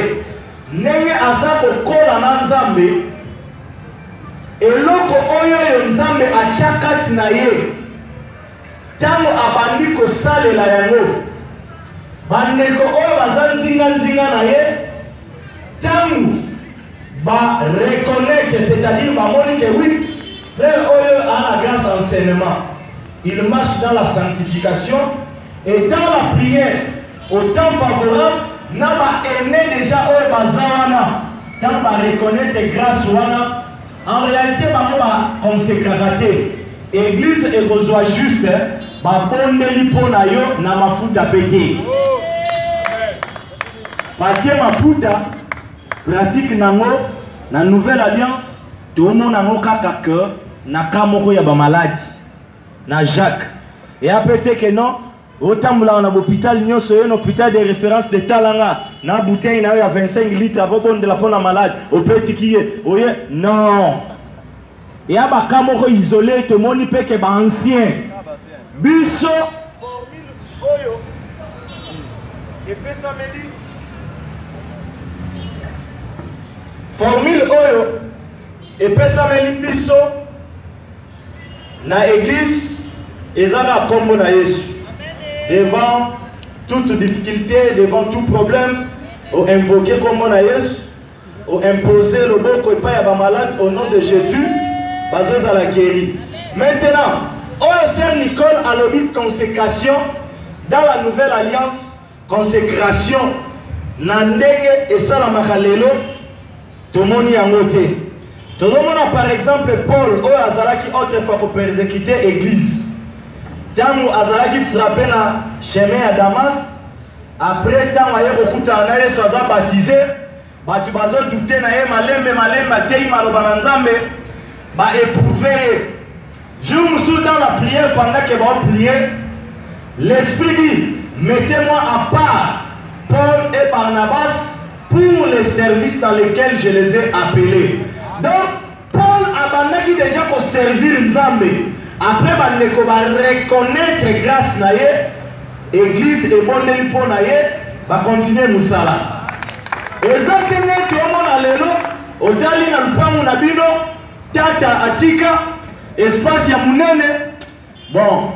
ndenge aza kokola na nzambe eloko oyo nzambe atia kati na ye ntango abandi kosalela yango bandeko oyo baza nzinga na ye ntango reconnaître, c'est-à-dire bamoni que oui, frère oyo a la grâce enseignement, il marche dans la sanctification et dans la prière au temps favorable n'a pas aimé déjà oyo bazawana tant ba reconnaître grâce wana en réalité ba consécraté église et reçoit juste ba bondeli pona yo na mafuta pété parce que mafuta pratique nango na nouvelle alliance tout le monde nango kaka que na kamoko ya ba malade na Jacques et après que non autant là on a l'hôpital nyonso un hôpital de référence de talanga na bouteille na ya 25 litres avant de la pona malade au petit qui est oye non et aba kamoko isolé tout le monde peut que ba ancien biso formule oyo et pesa meli formule oyo epesameli biso na église ezaka kombo na Yesu devant toute difficulté, devant tout problème au invoquer kombo na Yesu au imposer le boko epai ya ba malade au nom de Jésus bazozala guéri. Maintenant oyo Sœur Nicole a lobi consécration dans la nouvelle alliance consécration na ndenge esalamaka lelo tomoni yango te. Tozomona par exemple Paul oyo azalaki autrefois ko persécuter église ntango azalaki frappé na chemin ya Damas après ntango aye kokutana na Yesu aza baptisé bato bazodute na ye malembe atei maloba na Nzambe baéprouve ye jour mosusu dans la prière pendant que baoprier l'esprit dit mettez-moi à part Paul et Barnabas pour les services dans lesquels je les ai appelés. Donc, Paul abandaki déjà pour servir Nzambe. Après, bandeko va reconnaître grâce na ye, église et bonne pour na ye, va continuer musala. Exactement, tout le monde a lelo, otali na lupangu na bino, tata atika, espace ya munene. Bon,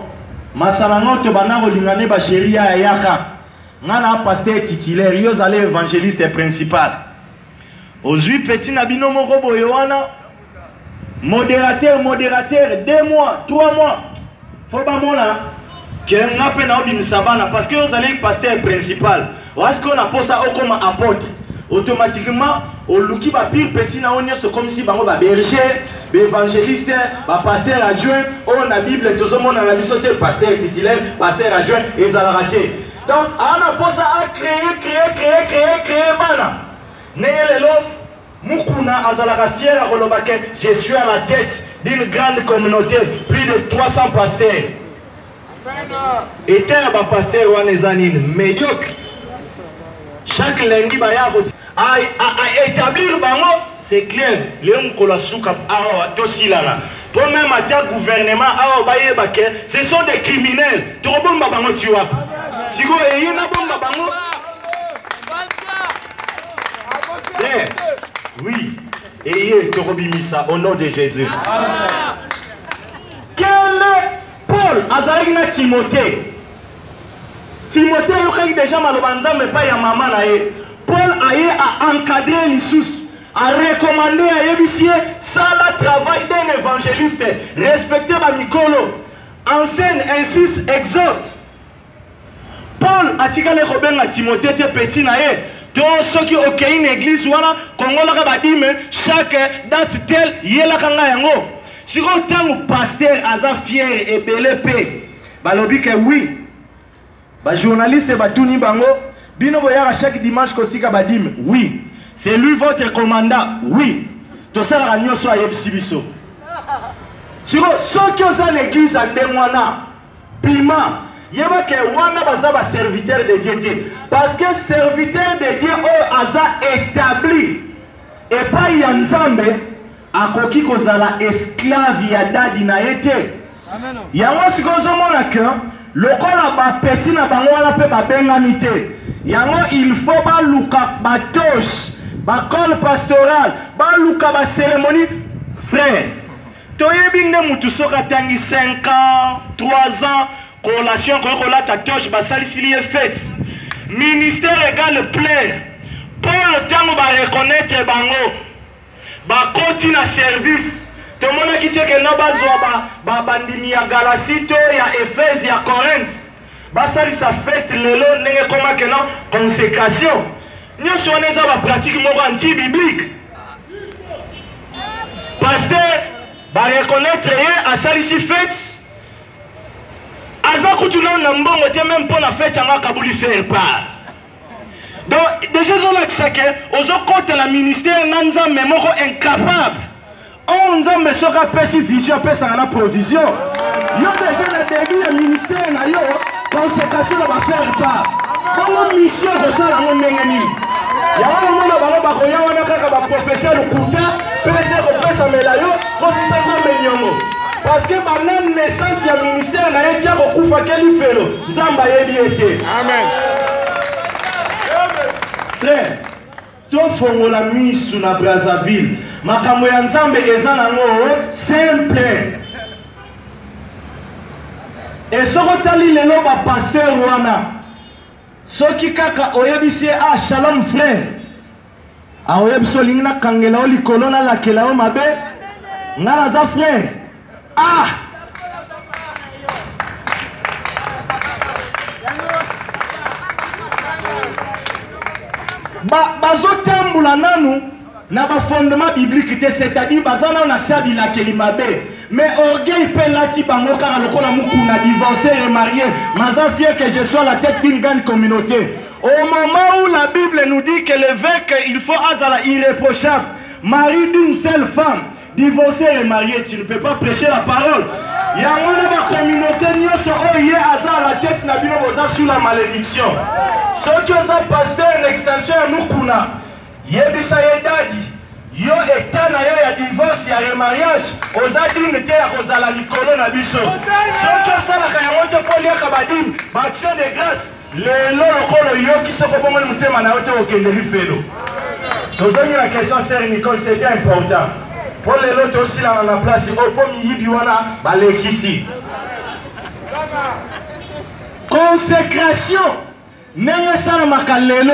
masala ngoto banako lingane ba sheria ya yaka. Ngana pasteur titulaire, yo allez évangéliste principal. Aujourd'hui petit nabino moko boyoana modérateur 2 mois, 3 mois. Faut pas mona que ngape na obi misabana parce que vous allez pasteur principal. Est-ce qu'on a posé ça comme apôtre? Automatiquement au luki ba pire petit na onyo c'est comme si bango ba berger, ba évangéliste, ba pasteur adjoint, on a Bible tout le monde a la mission de pasteur titulaire, pasteur adjoint et ça l'a raté. Donc, on a posé à créer, bana. Nélélo, Mukuna Azalaka fier à Rolobake, je suis à la tête d'une grande communauté, plus de 300 pasteurs. Et tel pasteur Wanezanine, médiocre. Chaque lundi, à établir Bango, c'est clair. Léon Kolasouka, Tosilana. Toi-même, à ta gouvernement, ce sont des criminels. Tu rebondes Bango, tu vois. Oui, ayez Torobimisa au nom de Jésus. Quel est Paul Azarina Timothée? Timothée a déjà malobanza mais pas ya maman nae. Paul a encadré les sous, a recommandé à Yébisier ça le travail d'un évangéliste. Respectez ma Mikolo. Enseigne, insiste, exhorte. Paul a tiré les robins à Timothée, petit naé. Donc, ceux qui ont une église, voilà, Congo la dit, mais chaque date telle, y est la kanga yango. Si on tient pasteur Aza fier et belé paix, balobi que oui, bah journaliste bah tout ni bango, bino boya chaque dimanche kotika badim, oui, c'est lui votre commandant, oui. Tout ça la réunion soit yebsibiso. Siko soki oza l'église à Demwana, pima, yeba ke wana baza ba serviteur de Dieu. Parce que serviteur de Dieu aza établi. Et pas Yanzambe, akoki kozala esclave ya dadi na ete. Yango sikozo mona ke, lokola ba petit na bango wana pe ba bengami te. Yango il faut ba luka ba toche, ba col pastoral, ba luka ba cérémonie. Frère, toyebi nde mutu soka tangi 5 ans, 3 ans, relation kola ta toche ba salisili e fête. Ministère égal plein. Pour le temps va reconnaître bango, ba koti na service. Tout le monde a quitté que non ba bandimi ya Galacito, ya Éphèse, ya Corinthe. Ba sali sa fête lelo nenge koma que non consécration. Nous sommes ba pratique moko anti-biblique. Pasteur ba reconnaître ye a sali si fête. Aza kutuna na mbongo te même pour la fête anga kabuli faire part. Donc, déjà, on a compte la ministère, on a mémoire incapable. On a mis sur la vision, on a provision. Il y a déjà le début du ministère, on a conséquence de faire part. Dans la mission de ça, on a mis. Il y a un moment où on a un professeur de Kouta, professeur Melayo, professeur parce que maintenant, naissance du ministère, on a été au Koufa Keli Felo. Zamba Yebi. Amen. Frère, tu as la mise sur la Brazzaville. Ma camoya nzambe ezanango simple. Et ce que tu as ba pasteur wana. Ce qui kaka oyebisi shalom frère. A oyebiso lingna kangela oli kolona la kelao mabe. Ngala za frère. Bazotambula nanu na ba fondement biblique, c'est-à-dire bazana na sabila kelimabe, mais orgueil pe lati bango kaka lokola mukuna divorcé et marié, maza fier que je sois la tête d'une grande communauté. Au moment où la Bible nous dit que l'évêque il faut azala irréprochable, mari d'une seule femme, divorcé et marié, tu ne peux pas prêcher la parole. Il y a une communauté nyonso oye azala la tête na bino boza sous la malédiction. Ceux qui ont pasteur une extension à Mukuna, Yebisa Yedadi, yo état na yo ya divorce ya remariage, ozadi n'était à Rosala Nicolo na biso. Ceux qui ont la kayamoto polia kabadim, action de grâce, le lokolo yo qui se propose de mutema na yote okende lifelo. Tozongi la question sœur Nicole, c'était important. Pour les autres aussi là dans la place, au premier yibiwana balekisi. Consécration. Nenge sana makalelo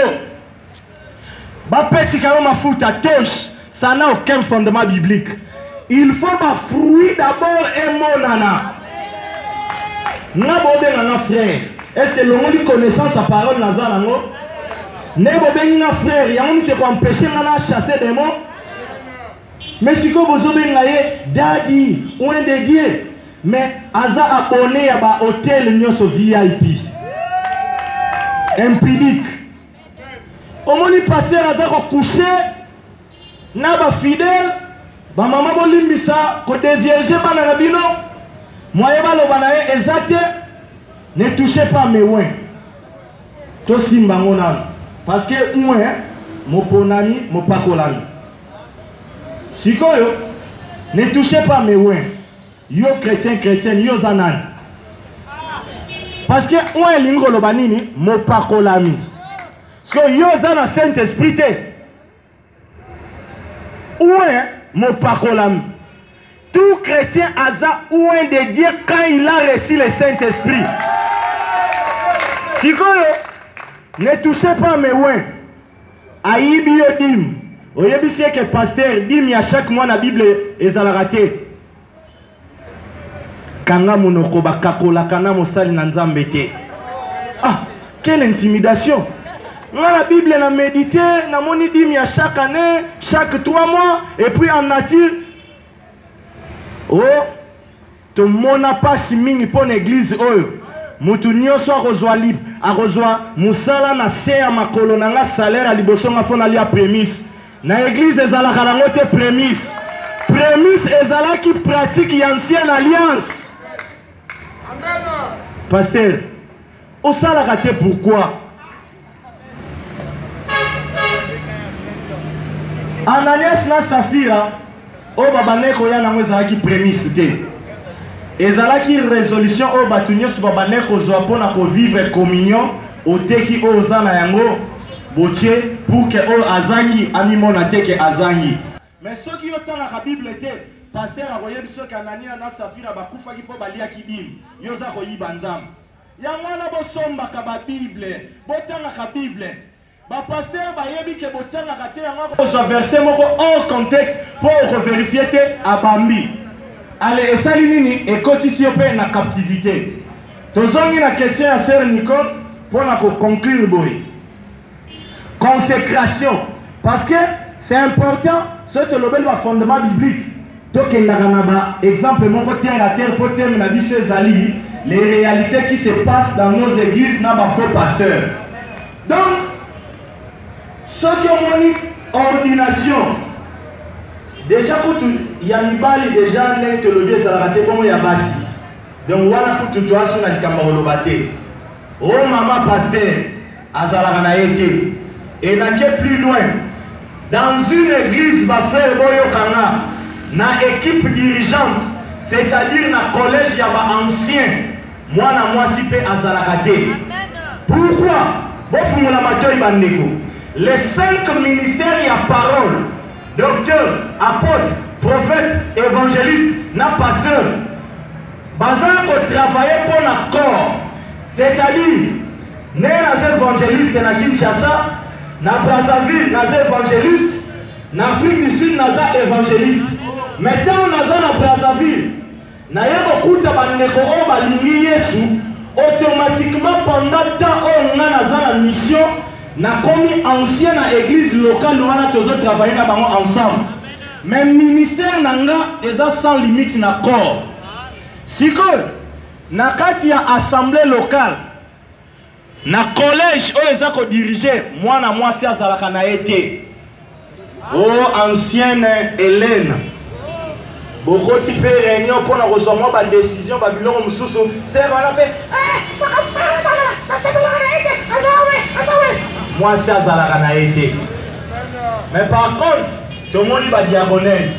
bapeti kama mafuta toche, ça n'a aucun fondement biblique. Il faut ma fruit d'abord et monana. Na bobe na frère. Est-ce que l'on dit connaissance à parole na zanango? Ne bobe na frère, ya on te ko empêcher na chasser des mots. Mais si ko bozobe ngaye daddy ou un de Dieu, mais aza abonné ya ba hôtel nyoso VIP. Impudique. Au moment où pasteur a couché, n'a pas fidèle, ba maman bolimbisa ko dévierger ba na bino, moye ba lo banaye exact, ne touchez pas mes oins. To simba ngona parce que moi mo ponani mo pakolani. Sikoyo ne touchez pas mes oins. Yo chrétien yo zanan. Parce que on est lingolo banini mo pakolami. So yo zana Saint-Esprit te. Ouais mo pakolami. Tout chrétien aza ouin de Dieu quand il a reçu le Saint-Esprit. Sikoyo ne touchez pas mes ouins. Aïbi yodim. Oyebisi que pasteur dim à chaque mois la Bible ezalaraté. Kanga monoko bakakola kana mosali na nzambe te. Ah, quelle intimidation. La Bible na médité, na moni dimi à chaque année, chaque 3 mois, et puis en nature. Oh, to mona pas si mingi pour l'église oyo. Mutu nyonso akozwa libre, akozwa musala na se ya makolo na nga salaire a liboso nga fona lia prémisse. Na église ezalaka nango te prémisse. prémisse ezala qui pratique l'ancienne alliance. Pasteur, au salakate pourquoi? Ananias na Safira, au babaneko ya nango ezala qui prémisse te. Ezala qui résolution au batunyo su babaneko zwa na ko vivre communion au teki o zana yango boche pour que o azangi amimona teke azangi. Mais ceux qui ont la Bible était pasteur a voyé biso kanania na Safira bakufa ki po balia kidim yoza ko yibanzam yango na bosomba ka ba Bible botanga ka Bible ba pasteur ba yebi ke botanga ka te yango ko verset moko hors contexte pour vérifier te abambi allez esali nini ekotisi pe na captivité tozongi na question ya sœur Nicole pour na ko conclure boy consécration parce que c'est important. C'est le fondement biblique. Donc, il y a un exemple, terre à terre, pour terre, la vie chez Ali, les réalités qui se passent dans nos églises, n'a pas faux pasteur. Donc, ceux qui ont une ordination, déjà, il y a une balle, déjà, il y a une théologie, il y a basi. Donc, voilà, pour tout toi, sur la camarade. Oh, maman, pasteur, Azalana été. Et n'a qu'à plus loin. Dans une église, ma frère Boyokana, na équipe dirigeante, c'est-à-dire na collège, il y a ancien, moi na moi si peu azalakate. Pourquoi? Les 5 ministères, il y a parole, docteur, apôtre, prophète, évangéliste, na pasteur. Bazar ko travailler pour la corps, c'est-à-dire, né na évangéliste na Kinshasa, na Brazzaville, naza évangéliste, na Afrique du Sud, naza évangéliste. Maintenant, naza na Brazzaville, na yekokuta bandeko o balingi Yesu, automatiquement pendant temps on a naza na mission, na komi ancien na église locale, nous allons tous travailler na bango ensemble. Mais ministère nanga eza sans limite na corps. Siko, na kati ya assemblée locale, na collège oyo eza ko diriger mwana mwasi azalaka na été oh ancienne Hélène bokoti pe réunion pour na kozwa ba décision ba bilongo mususu c'est voilà pe mwasi azalaka na été. Mais par contre tout le monde va diagonale.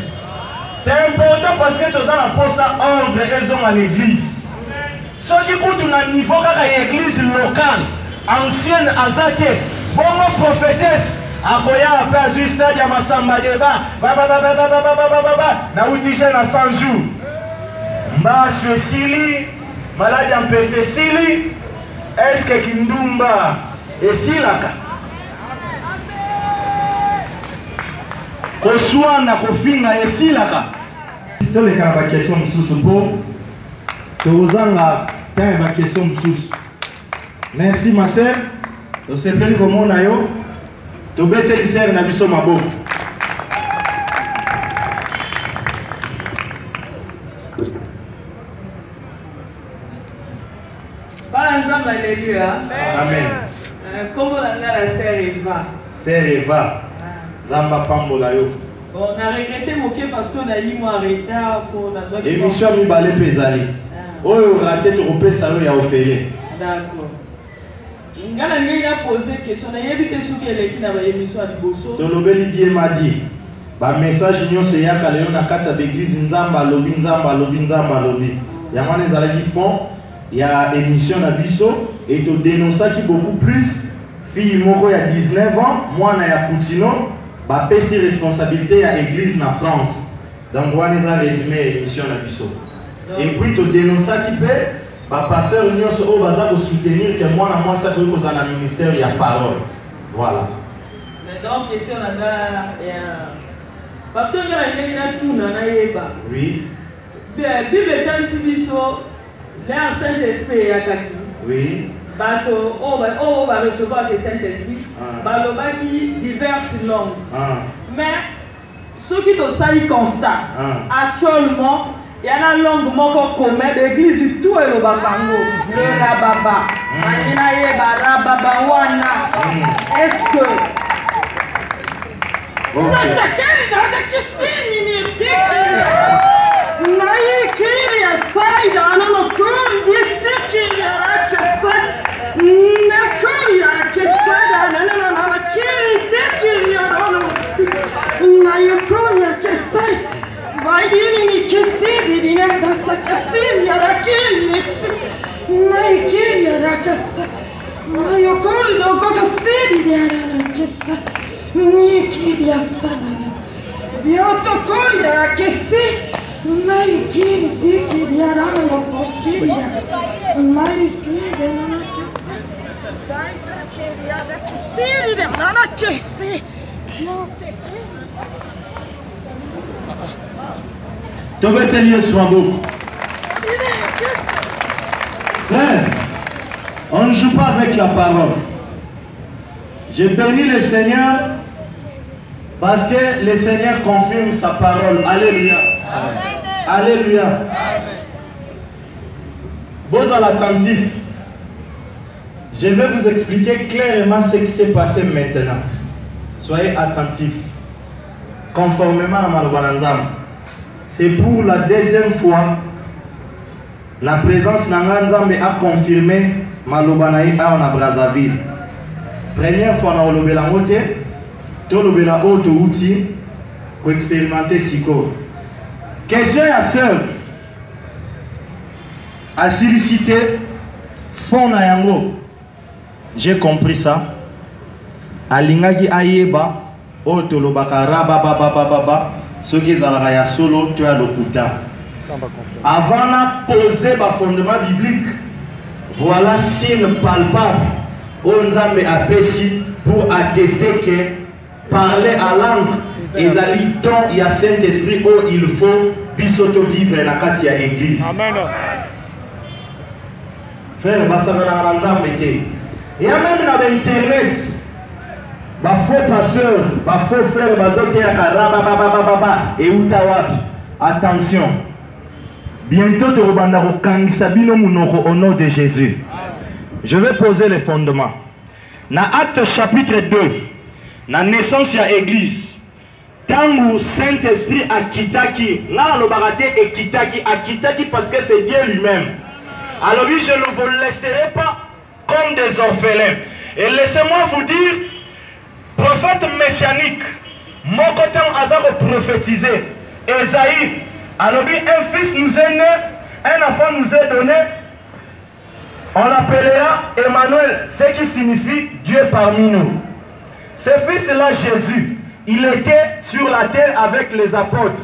C'est important parce que tu as la poste ordre raison à l'église. Ceux qui comptent un niveau de l'église locale, ancienne Azake, bon prophétesse, Akoya a fait juste stade à Massamba Deba, Naoutigène à 100 jours. Mba Sili, malade en PC Sili, est-ce que Kindumba et Silaka? Kosuana Kofinga et Silaka. C'est les questions sous beau. Tozanga tant ma question sous. Merci ma sœur. Je sais pas comment on a yo. To bete sœur na biso mabo. Par exemple, alléluia. Amen. Comment la sœur Eva? Sœur Eva. Zamba pambola yo. On a regretté moqué parce qu'on a eu moins retard pour la émission mi balé pesali. Oh, raté tu repères ça y a offert. D'accord. Ngana ngai a posé question na yebi question qui est qui na ba émission à Liboso. To lobeli bien m'a dit. Ba message nyo se ya kala yo na kata d'église nzamba lobi nzamba lobi nzamba lobi. Ya mane zala qui font il y a émission na biso et to dénoncer qui beaucoup plus fille moko ya 19 ans, moi na ya Poutino. Bah, c'est responsabilité à l'église en France. Donc, on va résumer l'émission à Bissot. Et puis, tu dénonces ça qui fait, bah, pasteur Union au bazar pour soutenir que moi, ça veut que dans le ministère, il y a parole. Voilà. Maintenant, question là, parce que il y a tout dans la oui. Bible est ici Bissot, l'air Saint-Esprit à Kaki. Oui. Bato, on va recevoir le Saint-Esprit. Balobaki diverses langues. Mais ceux qui ont sali constat, actuellement, il y a une langue moko commun l'église du tout et le babango. Le rababa. Est-ce que Frère, on ne joue pas avec la parole. J'ai béni le Seigneur parce que le Seigneur confirme sa parole. Alléluia. Alléluia. Vous à l'attentif. Je vais vous expliquer clairement ce qui s'est passé maintenant. Soyez attentifs. Conformément à Malbananzam. C'est pour la deuxième fois la présence d'Anganzambe a confirmé Malobanaï à Brazzaville. Première fois dans le Bélamote, tout le Bélamote outil pour expérimenter Siko. Question à sœur. À solliciter fond Nayango. J'ai compris ça. Alingagi Ayeba, Otolobaka Rababa. Ce qui est dans la solo, tu as le kuta. Avant de poser le fondement biblique, voilà signe palpable. On a mis à péché pour attester que parler à langue, ils allaient tant il y a Saint-Esprit où il faut bisoto vivre dans la église. Amen. Frère, il y a même dans Internet. Ma faux pasteur, ma faux frère, ma zote ya karaba et utawapi. Attention. Bientôt tu rebanda ko kangisa bino munoko au nom de Jésus. Je vais poser les fondements. Na Acte chapitre 2, na naissance ya église. Tangu Saint-Esprit akitaki, na lo barate ekitaki akitaki parce que c'est Dieu lui-même. Alors oui, je ne vous laisserai pas comme des orphelins. Et laissez-moi vous dire, prophète messianique, mon côté a prophétisé. Esaïe, alors un fils nous est né, un enfant nous est donné. On l'appellera Emmanuel, ce qui signifie Dieu parmi nous. Ce fils-là, Jésus, il était sur la terre avec les apôtres.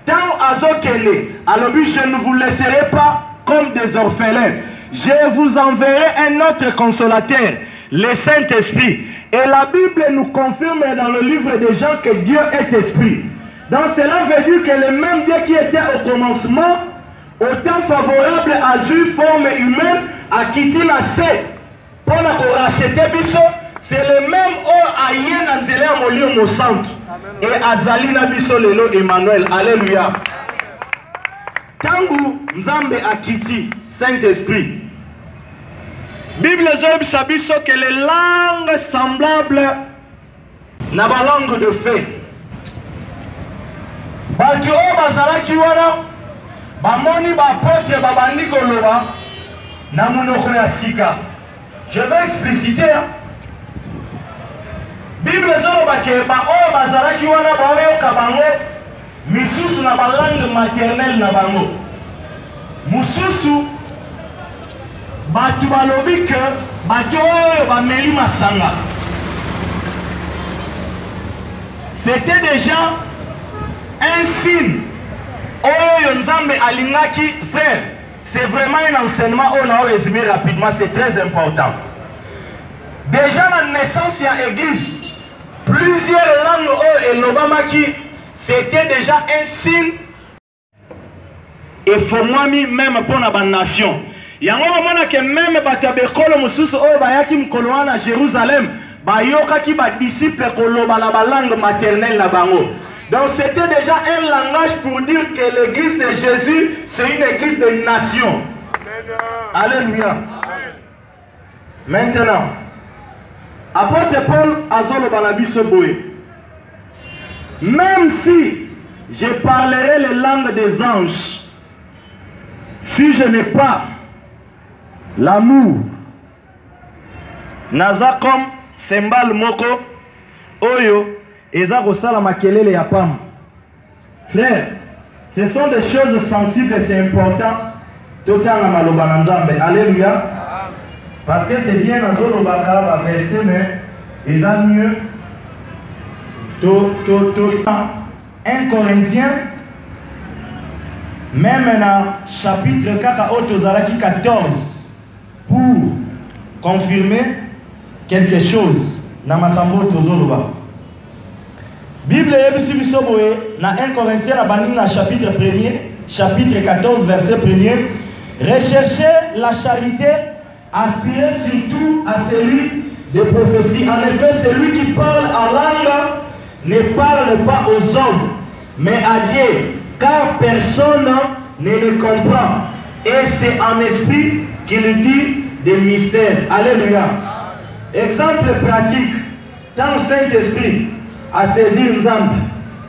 Tant Azokele, alors je ne vous laisserai pas comme des orphelins. Je vous enverrai un autre consolateur, le Saint-Esprit. Et la Bible nous confirme dans le livre de Jean que Dieu est esprit. Donc cela veut dire que le même Dieu qui était au commencement, au temps favorable à une forme humaine, à quitter la C pour racheter Bisso, c'est le même au Aïe Nanzele Amolio au centre. Et Azalina Bisso Lelo Emmanuel. Alléluia. Tangu Nzambe a quitté Saint-Esprit. Bible Zob Sabiso que les langues semblables n'a pas langue de fée. Batu o bazala kiwana bamoni ba pote babandi koloba na munoko ya sika. Je vais expliciter. Bible Zob ba ke ba o bazala kiwana ba o kabango misusu na ba langue maternelle na bango. Mususu batu balobi ke batu oyo bameli masanga. C'était déjà un signe. Oyo Nzambe alingaki frère. C'est vraiment un enseignement on a résumé rapidement, c'est très important. Déjà la naissance de l'église, plusieurs langues et l'Obamaki, c'était déjà un signe. Et pour moi même pour la nation. Yango mona que même batabekolo mususu o bayaki mkolo na Jérusalem bayoka ki ba disciple koloba la langue maternelle na bango. Donc c'était déjà un langage pour dire que l'église de Jésus c'est une église de nation. Alléluia. Maintenant, apôtre Paul azolo balabi se boye. même si je parlerai les langues des anges, si je n'ai pas l'amour, naza comme sembal moko oyo eza kosala makelele ya pam. Frère, ce sont des choses sensibles et c'est important. Totanga maloba na Nzambe. Alléluia. Parce que c'est bien dans zolo baka ba verset mais eza mieux 1 Corinthiens même dans chapitre 4 Otozalaki 14 pour confirmer quelque chose na makambo tozoloba. Bible yebisi biso boye na 1 Corinthiens na bani na chapitre 1er, chapitre 14 verset 1er, recherchez la charité, aspirez surtout à celui de prophétie. En effet, celui qui parle en langue ne parle pas aux hommes, mais à Dieu, car personne ne le comprend. Et c'est en esprit qu'il dit des mystères. Alléluia. Exemple pratique, dans le Saint-Esprit, à saisir Nzambe,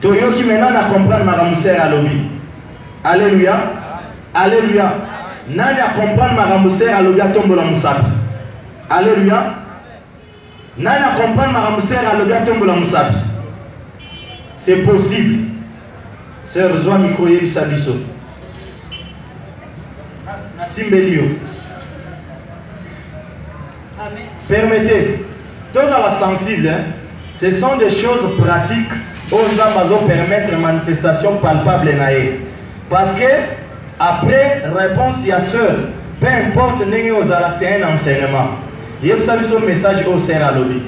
Toyoki maintenant à comprendre ma ramoussère à l'objet. Alléluia. Alléluia. Nani à comprendre ma ramoussère à l'objet tombe la moussap. Alléluia. Nani à comprendre ma ramoussère à l'objet tombe la moussap. C'est possible. Sœur Zoa Mikoye Bisabiso. Simbelio. Amen. Permettez, tout à la sensible, hein, ce sont des choses pratiques aux amazons permettre une manifestation palpable. Parce que, après réponse, il y a sœur, peu importe, c'est un enseignement. Il y a un message au sert à l'objet.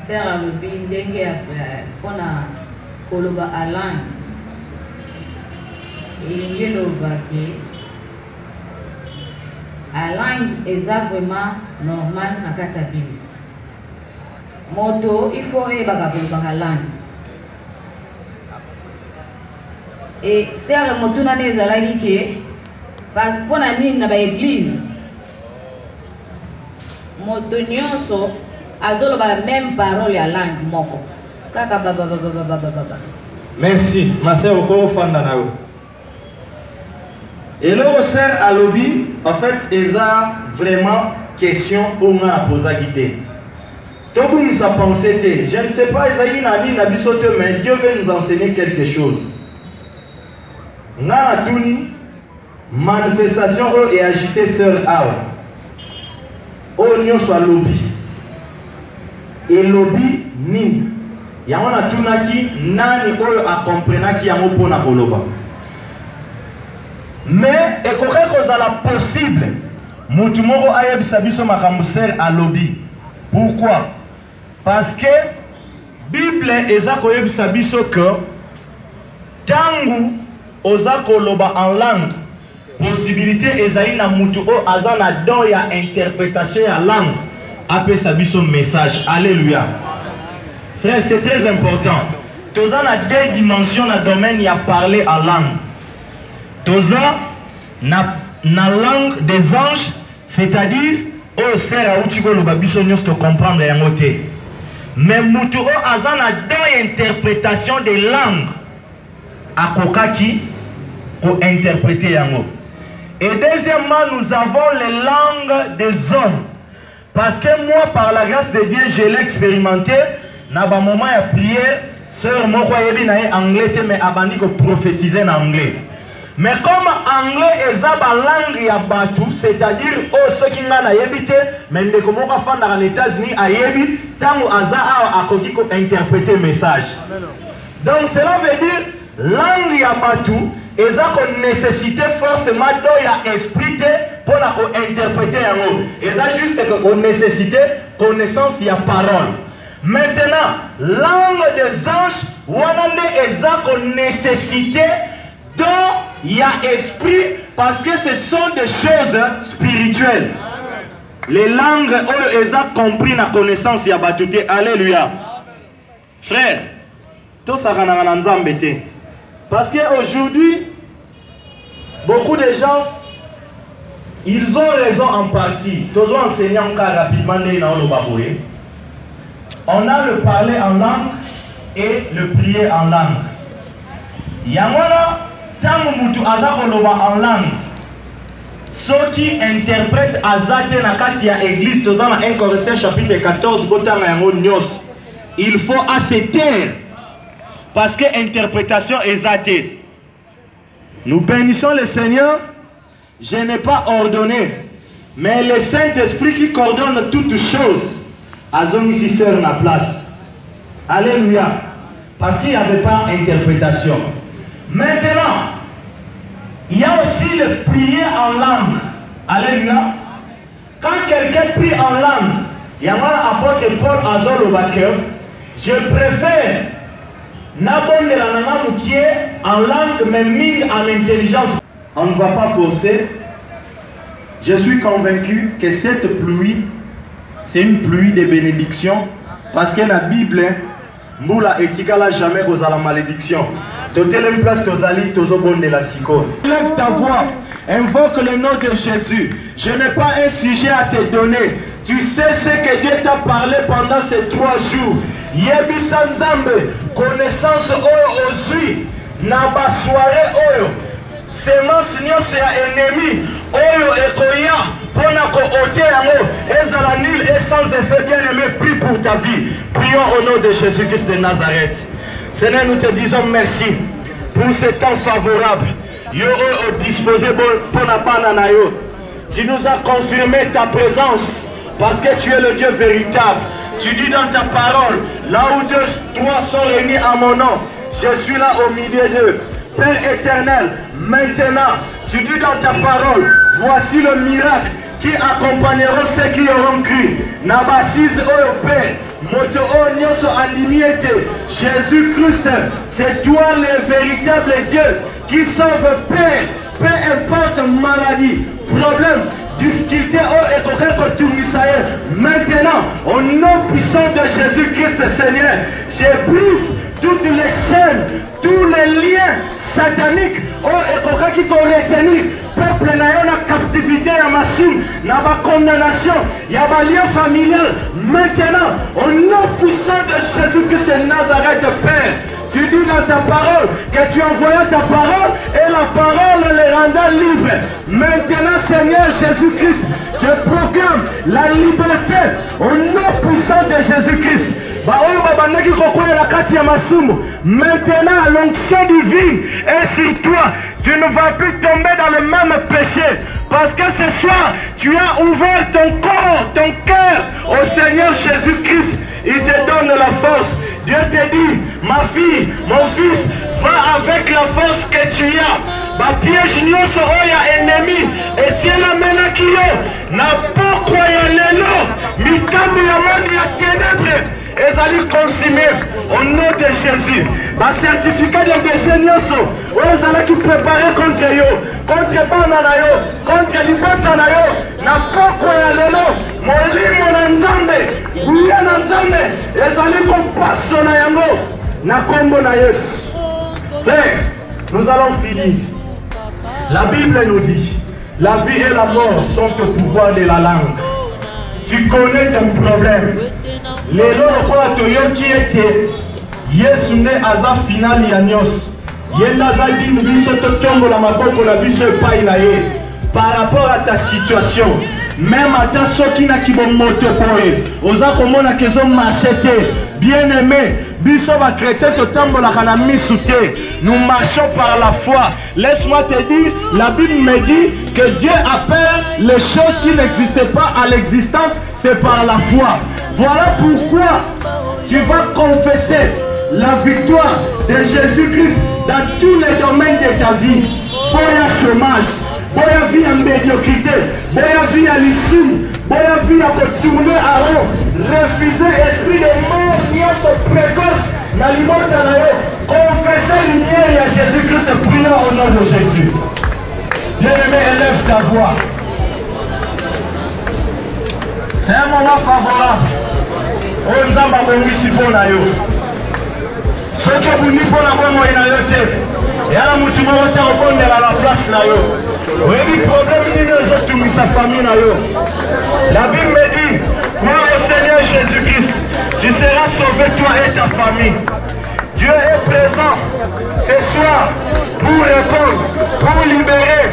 Sert à l'objet, on a Koloba Alain. Et il y a la langue est vraiment normale dans la Bible. Moto, il faut y avoir la langue. Et c'est le moto dans les alliés parce qu'on a dit dans l'église. Moto nyonso azolo ba même parole à langue moko. Kaka baba. Merci, ma sœur Oko Fandanao. Et le sert à lobby, en fait, il y a vraiment question pour moi à poser à guider. Tout le monde a pensé, je ne sais pas, mais Dieu veut nous enseigner quelque chose. Nous avons une manifestation et agité sœur Awa. On soit lobby. Et lobby, ni. Il y a un qui nani a compris qui a un peu na koloba. Mais et que la possible mutumoko ayeb sabiso makamouser à lobby. Pourquoi? Parce que Bible ezako yeb sabiso que tangu ozako loba en langue possibilité ezali na mutu o azana don ya interprétation ya langue après sabiso message. Alléluia. Frère, c'est très important. Toza na deux dimensions dans le domaine il y a parlé en langue. Toza na langue des anges, c'est-à-dire au sera utiko lo babiso nyos to comprendre yango te. Mais mutu o azana deux interprétation des langues akokaki pour interpréter yango. Et deuxièmement, nous avons les langues des hommes. Parce que moi, par la grâce de Dieu, je l'ai expérimenté. Dans un moment de prière, sœur Moko yebi na anglais, mais abandi ko prophétiser en anglais. Mais comme anglais est la langue ya batu, c'est-à-dire ceux qui n'ont pas yébité, mais ne comment pas faire dans les États-Unis à yébi, tant aza a koki ko interpréter message. Donc cela veut dire langue ya batu, et ça qu'on nécessité forcément d'oya esprit pour la interpréter yango. Et ça juste qu'on nécessité connaissance ya parole. Maintenant, langue des anges, wanande et ça qu'on nécessité dont il y a esprit parce que ce sont des choses spirituelles. Les langues où ils ont compris la connaissance il y a battuté. Alléluia. Frère, tout ça va embêter. Parce qu'aujourd'hui, beaucoup de gens, ils ont raison en partie. Tous les enseignants rapidement dans le baboué. On a le parler en langue et le prier en langue. Yamona, tant mutu azakoloba en langue. Ceux qui interprètent Azate na kati ya église dans 1 Corinthiens chapitre 14 botanga yango nyos. Il faut assez taire parce que interprétation est Azate. Nous bénissons le Seigneur. Je n'ai pas ordonné, mais le Saint-Esprit qui coordonne toutes choses a mis sœur na place. Alléluia. Parce qu'il n'y avait pas d'interprétation. Maintenant, il y a aussi le prier en langue. Alléluia. Quand quelqu'un prie en langue, il y a un apôtre Paul Azol au Baker. Je préfère n'abonne la nana qui est en langue, mais mine en intelligence. On ne va pas forcer. Je suis convaincu que cette pluie, c'est une pluie de bénédiction. Parce que la Bible, Moula etikala jamais cause à la malédiction. Doter une place aux alliés, aux obons de la psychose. Lève ta voix, invoque le nom de Jésus. Je n'ai pas un sujet à te donner. Tu sais ce que Dieu t'a parlé pendant ces 3 jours. Yebi Sanzambe, connaissance oyo ozui, naba soirée oyo. Semence nyonso ya ennemi oyo ekoya pona ko ôter yango ezala nul et sans effet. Bien aimé, prie pour ta vie. Prions au nom de Jésus-Christ de Nazareth. Seigneur, nous te disons merci pour ce temps favorable. Yoro au disposé pour la pananayo. Tu nous as confirmé ta présence parce que tu es le Dieu véritable. Tu dis dans ta parole, là où 2, 3 sont réunis à mon nom, je suis là au milieu d'eux. Père éternel, maintenant, tu dis dans ta parole, voici le miracle qui accompagneront ceux qui auront cru. Nabasis au Père, moto onyoso andimiete. Jésus-Christ, c'est toi le véritable Dieu qui sauve Père. Peu importe maladie, problème, difficulté et maintenant, au nom puissant de Jésus-Christ, Seigneur, je brise toutes les chaînes, tous les liens sataniques qui t'ont retenu. Peuple n'a captivité à ma somme, n'a pas condamnation, il y a un lien familial. Maintenant, au nom puissant de Jésus-Christ de Nazareth, Père, tu dis dans ta parole que tu envoyais ta parole et la parole les rendra libres. Maintenant, Seigneur Jésus-Christ, je proclame la liberté au nom puissant de Jésus-Christ. Maintenant, l'onction divine est sur toi. Tu ne vas plus tomber dans le même péché. Parce que ce soir, tu as ouvert ton corps, ton cœur au Seigneur Jésus-Christ. Il te donne la force. Dieu te dit, ma fille, mon fils, va avec la force que tu as. Ma piège n'y sera ennemi. Et tiens la main qui est. N'a pas croyé l'élo. Mitambi la main de ténèbres. Et ça lui consumé au nom de Jésus. Ma certificat de déchénioso. Où est-ce allez qui préparer contre eux? Contre Bananayo. Contre Libetanayo. N'a pas croyé l'élo. Mon lit, mon ensemble. Bouillon ensemble. Et ça lui compasse son ayango. N'a combo na yes. Frère, nous allons finir. La Bible nous dit, la vie et la mort sont au pouvoir de la langue. Tu connais ton problème. Les lois qui étaient Yesu ne aza final yanyos. Yendaza dit biso totombo la maboko la biso epai na ye. Par rapport à ta situation, même à ta soki na kibomoto poe, oza komona kezo machete. Bien aimé, biso va chrétien totombo la kana misute. Nous marchons par la foi. Laisse-moi te dire, la Bible me dit que Dieu appelle les choses qui n'existaient pas à l'existence, c'est par la foi. Voilà pourquoi tu vas confesser la victoire de Jésus-Christ dans tous les domaines de ta vie. Boya chômage, boya vie en médiocrité, boya vie à l'issue, boya vie à te tourner à rond, refuser esprit de mort, niasse précoce, l'aliment dans la confesser l'union à Jésus-Christ, prions au nom de Jésus. Bien-aimé, élève ta voix. C'est un moment favorable. On a pas de mission na yo. Ce que vous n'y pour la bonne moyenne na yo te. Et à la mouture on va répondre à la place na yo. Oui, le problème il est autres mis sa famille na yo. La Bible me dit, moi au Seigneur Jésus-Christ, tu seras ce soir, pour répondre, pour libérer.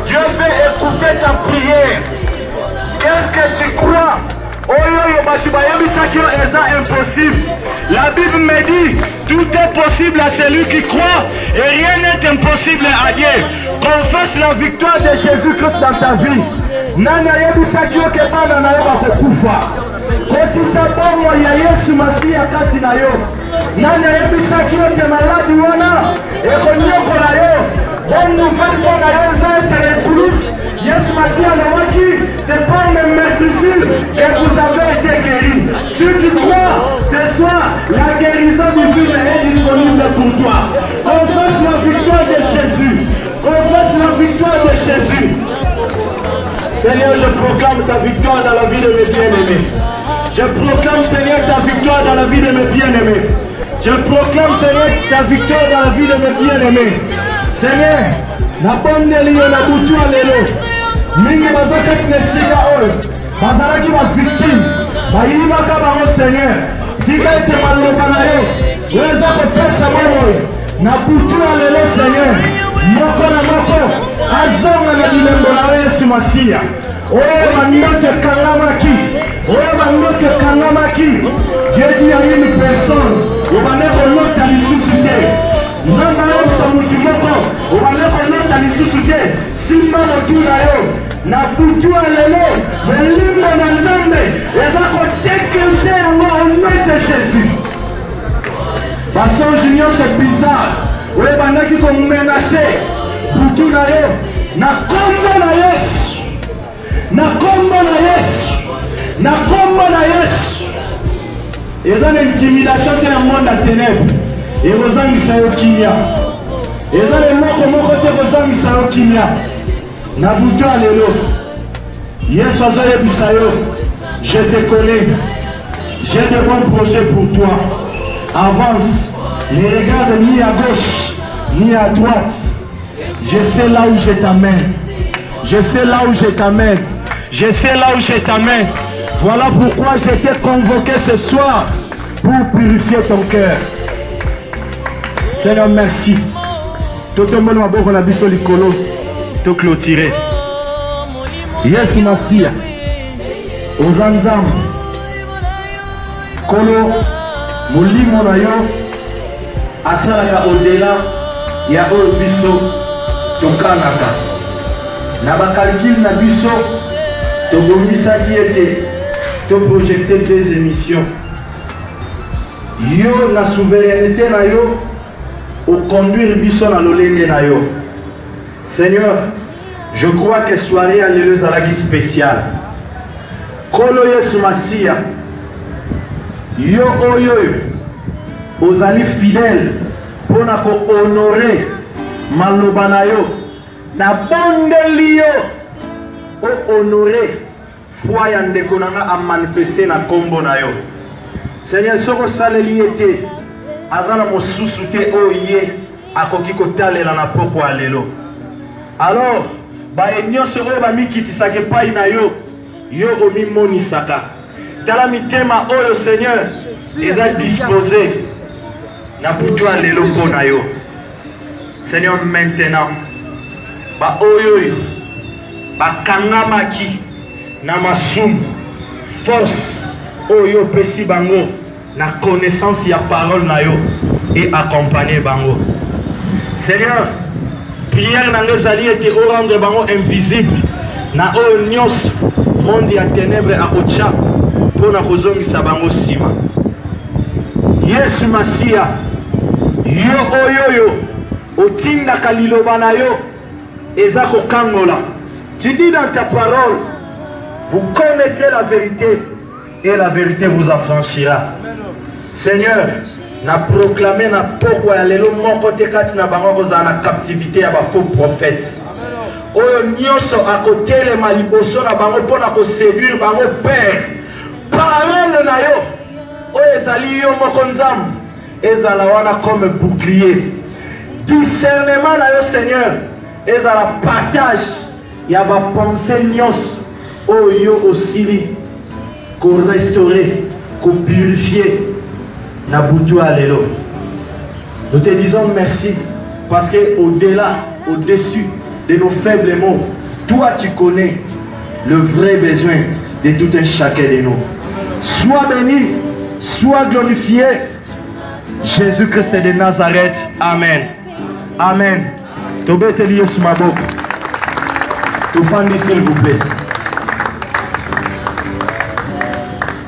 Dieu veut écouter ta prière. Qu'est-ce que tu crois? C'est impossible. La Bible me dit, tout est possible à celui qui croit et rien n'est impossible à Dieu. Confesse la victoire de Jésus-Christ dans ta vie. Nana yebisaki okebana na yo bakokufa. Kotisa bongo ya Yesu Masiya kati na yo. Nana yebisaki oke maladi wana ekonyokola yo. Bonne nouvelle pour na yo eza etere plus. Yesu Masiya alobaki, c'est pas une meurtrissure que vous avez été guéri. Si tu crois, ce soir, la guérison du Dieu est disponible pour toi. Confesse la victoire de Jésus. Confesse la victoire de Jésus. Seigneur, je proclame ta victoire dans la vie de mes bien-aimés. Je proclame, Seigneur, ta victoire dans la vie de mes bien-aimés. Je proclame, Seigneur, ta victoire dans la vie de mes bien-aimés. Seigneur, na bonne liyo na butu alelo. Mingi bazaka kinesika oyo. Bazalaki ba victime. Bayibaka bango, Seigneur. Tika ete maloba na yo. Weza kopesa moyo. Na butu alelo, Seigneur. Moko na moko. Azonga na bilembo na Yesu Masiya. Oyo bandote kangamaki. Oyo bandote kangamaki. Dieu dit à une personne, on va mettre l'autre à l'issusité. Non, non, ça nous dit moko. On va mettre l'autre à l'issusité. Simba na tuna yo. Na butu alelo. Melimbo na nzambe. Eza kotekeshe yango au nom de Jésus. Basson Junior, c'est bizarre. Oyo bandaki ko menacer. Butu na yo. Na kombo na Yesu. Na kombo na Yesu. Na kombo na Yesu. Eza une intimidation dans le monde à ténèbres. Et vous en missayo kimia. Eza le moko moko te vous en missayo kimia. Na butu alelo. Yesu azaye bisayo. Je te connais. J'ai de bons projets pour toi. Avance. Ne regarde ni à gauche ni à droite. Je sais là où je t'amène. Je sais là où je t'amène. Je sais là où je t'amène. Voilà pourquoi je t'ai convoqué ce soir pour purifier ton cœur. Seigneur, merci. Tout le monde m'a la biso likolo. Tout clôturé. Yesu Masiya. Ozanzam. Kolo. Molimo na yo. Asalaka au-delà. Ya oyo biso. Tokanaka. Na bakalkil na biso. Tobomisaki ete. To projeter des émissions. Yo la souveraineté na yo au conduire biso na lolenge na yo. Seigneur, je crois que soirée alléluia à la guise spéciale. Kolo Yesu Masiya. Yo oyo ozali fidèle pour na ko honorer maloba na yo. Na bondeli yo o honorer foi ya ndeko nanga a manifester na kombo na yo. Seigneur, soko saleli ete azana mosusu te oye akoki kotalela na poko alelo. Alors, ba nyonso oyo bamikitisaka epai na yo, yo omimonisaka. Tala mitema oyo Seigneur eza disposé na butu alelo mpo na yo. Seigneur, maintenant ba oyo bakangamaki na masumu force oyo pesi bango na connaissance ya parole na yo et accompagner bango. Seigneur, prière na nga ezali ete orendre bango invisible na oyo nyonso monde ya ténèbre akotya mpo na kozongisa bango nsima. Yesu Masiya, yo oyoyo otindaka liloba na yo eza kokangola. Tu dis dans ta parole, vous connaîtrez la vérité et la vérité vous affranchira. Seigneur, na proclamé na poko ya lelo moko te kati na bango kozala na captivité ya ba faux prophètes. Oyo nyonso akotelema liboso na bango mpona koséduire bango père. Parole na yo oyo ezali yo moko nzambe ezala wana comme bouclier. Discernement na yo Seigneur ezala partage ya ba pensée nyonso oyo osili ko restaurer, ko purifier na butu alelo. Nous te disons merci parce que au-delà, au-dessus de nos faibles mots, toi tu connais le vrai besoin de tout un chacun de nous. Sois béni, sois glorifié, Jésus-Christ de Nazareth. Amen. Amen. Tobete lié sous ma boque. Topandi s'il vous plaît.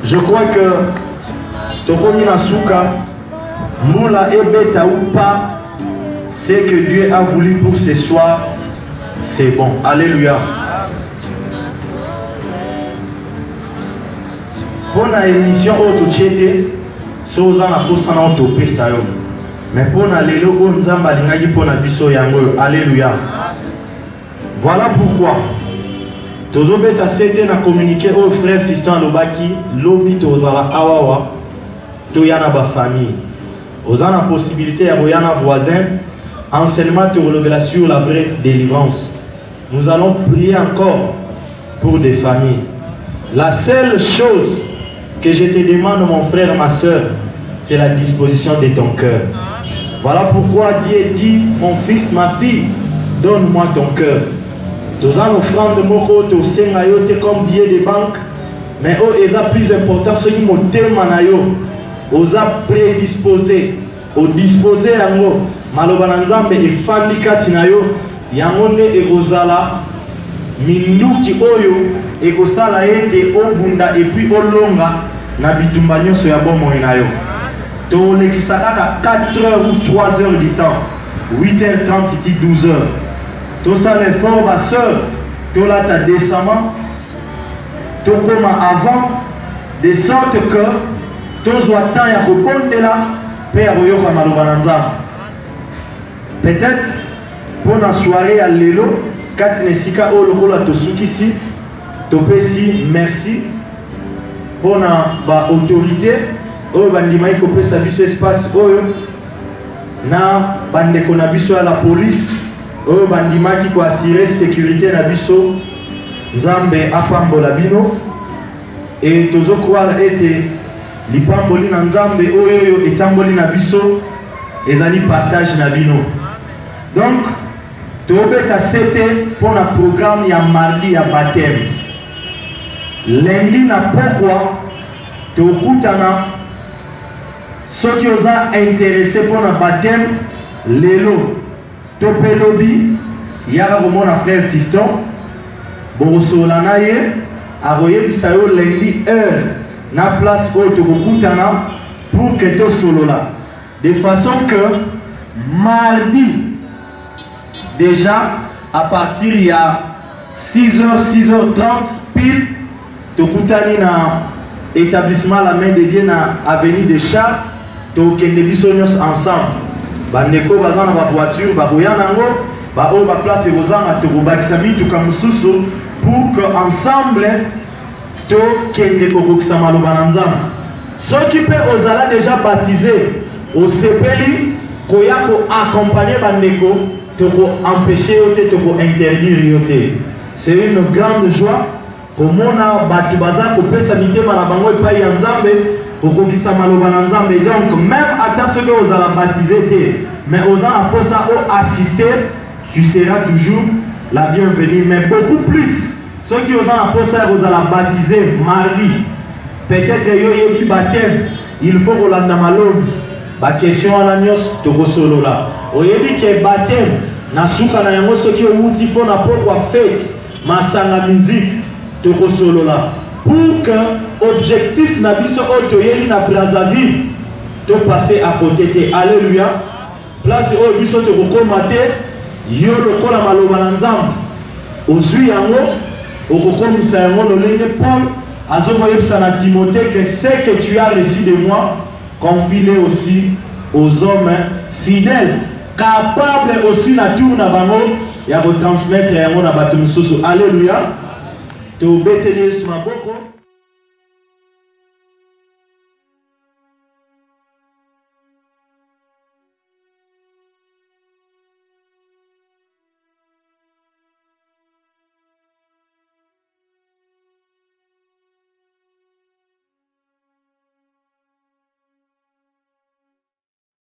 Je crois que Tokomi Nasuka, Moula Ebeta ou pas, c'est que Dieu a voulu pour ce soir, c'est bon. Alléluia. Pour la émission Autochete, Soza na posana autopé ça yo. Mais pour la lelo Nzamba lingaji pour la biso yango. Alléluia. Voilà pourquoi. Tozo beta c'était na communiquer au frère Fiston Lobaki, lobi tozala awawa, toyana ba famille. Ozana possibilité à Royana voisin, enseignement te relèvera sur la vraie délivrance. Nous allons prier encore pour des familles. La seule chose que je te demande, mon frère, ma soeur, c'est la disposition de ton cœur. Voilà pourquoi Dieu dit, mon fils, ma fille, donne-moi ton cœur. Tous en offrande de moko, tous sengayote comme billet de banque, mais oh, il a plus important, ce qui m'a tellement aux a prédisposé, aux disposé yango, malobananzambe et fandika tinayo, yangonde et gozala, minduki oyo, et gozala ete obunda et puis olonga, na bitumba nyonso ya bomo inayo. To lekisaka 4 heures ou 3 heures du temps, 8h30 iti 12h. Tout ça l'effort, ma soeur, tout là ta décemment, tout comme avant, de sorte que tout soit temps à répondre là, père Oyoka Malobananza. Peut-être pour la soirée à l'élo, quand Nesika o lokola tosukisi, topesi merci pour la autorité, au bandimai ko pesa biso espace oyo na bandeko na biso à la police. Oyo bandimaki ko assurer sécurité na biso Nzambe apambola bino et tozo croire ete lipamboli na Nzambe oyo etamboli na biso ezali partage na bino. Donc tobeta c'était pour le programme ya mardi ya baptême. Lundi na pourquoi tokutana ceux qui ont intéressé pour le baptême lelo Topelobi, yara mon frère Fiston, Borosolanaye, Aroye Bisayo lundi heure, na place où Tokokutana pour que tu solo là. De façon que mardi, déjà à partir il y a 6h, 6h30 pile, Tokutani na établissement La Main de Dieu na avenue des Chats, Tokende Bisonyos ensemble. Bandeko bazana ba voiture ba boyana ngo ba o ba place bozanga to bakisa bitu ka mususu pour que ensemble to kende ko kokisa maloba nzamba. Ceux qui peut ozala déjà baptisé au sepeli koya ko accompagner bandeko to ko empêcher yote to ko interdire yote. C'est une grande joie comme on a batu baza ko pesa mitema na bango epai ya Nzambe. Donc même à ceux qui ont baptisé, mais aux apôtres ont assisté, tu seras toujours la bienvenue. Mais beaucoup plus, ceux qui ont apôtres ont baptisé mardi, peut-être que qui baptême, il faut que l'on malone. La question à l'agneau, tu es solo là. Au début que baptême, nasuka na yango ceux qui ont dit pour la propre fête, masanga musique, tu es solo là. Pour que l'objectif n'a pas été na Brazzaville, de passer à côté. Alléluia. Place où ils sont recommatés, yo le kola maloba nzambe. Ozui yango, okokomisa yango lolenge Paul, azovoye na Timothée que ce que tu as reçu de moi, confie-le aussi aux hommes fidèles, capables aussi na tour na bango ya retransmettre yango na bato misusu. Alléluia. Te obétenir sur ma boko.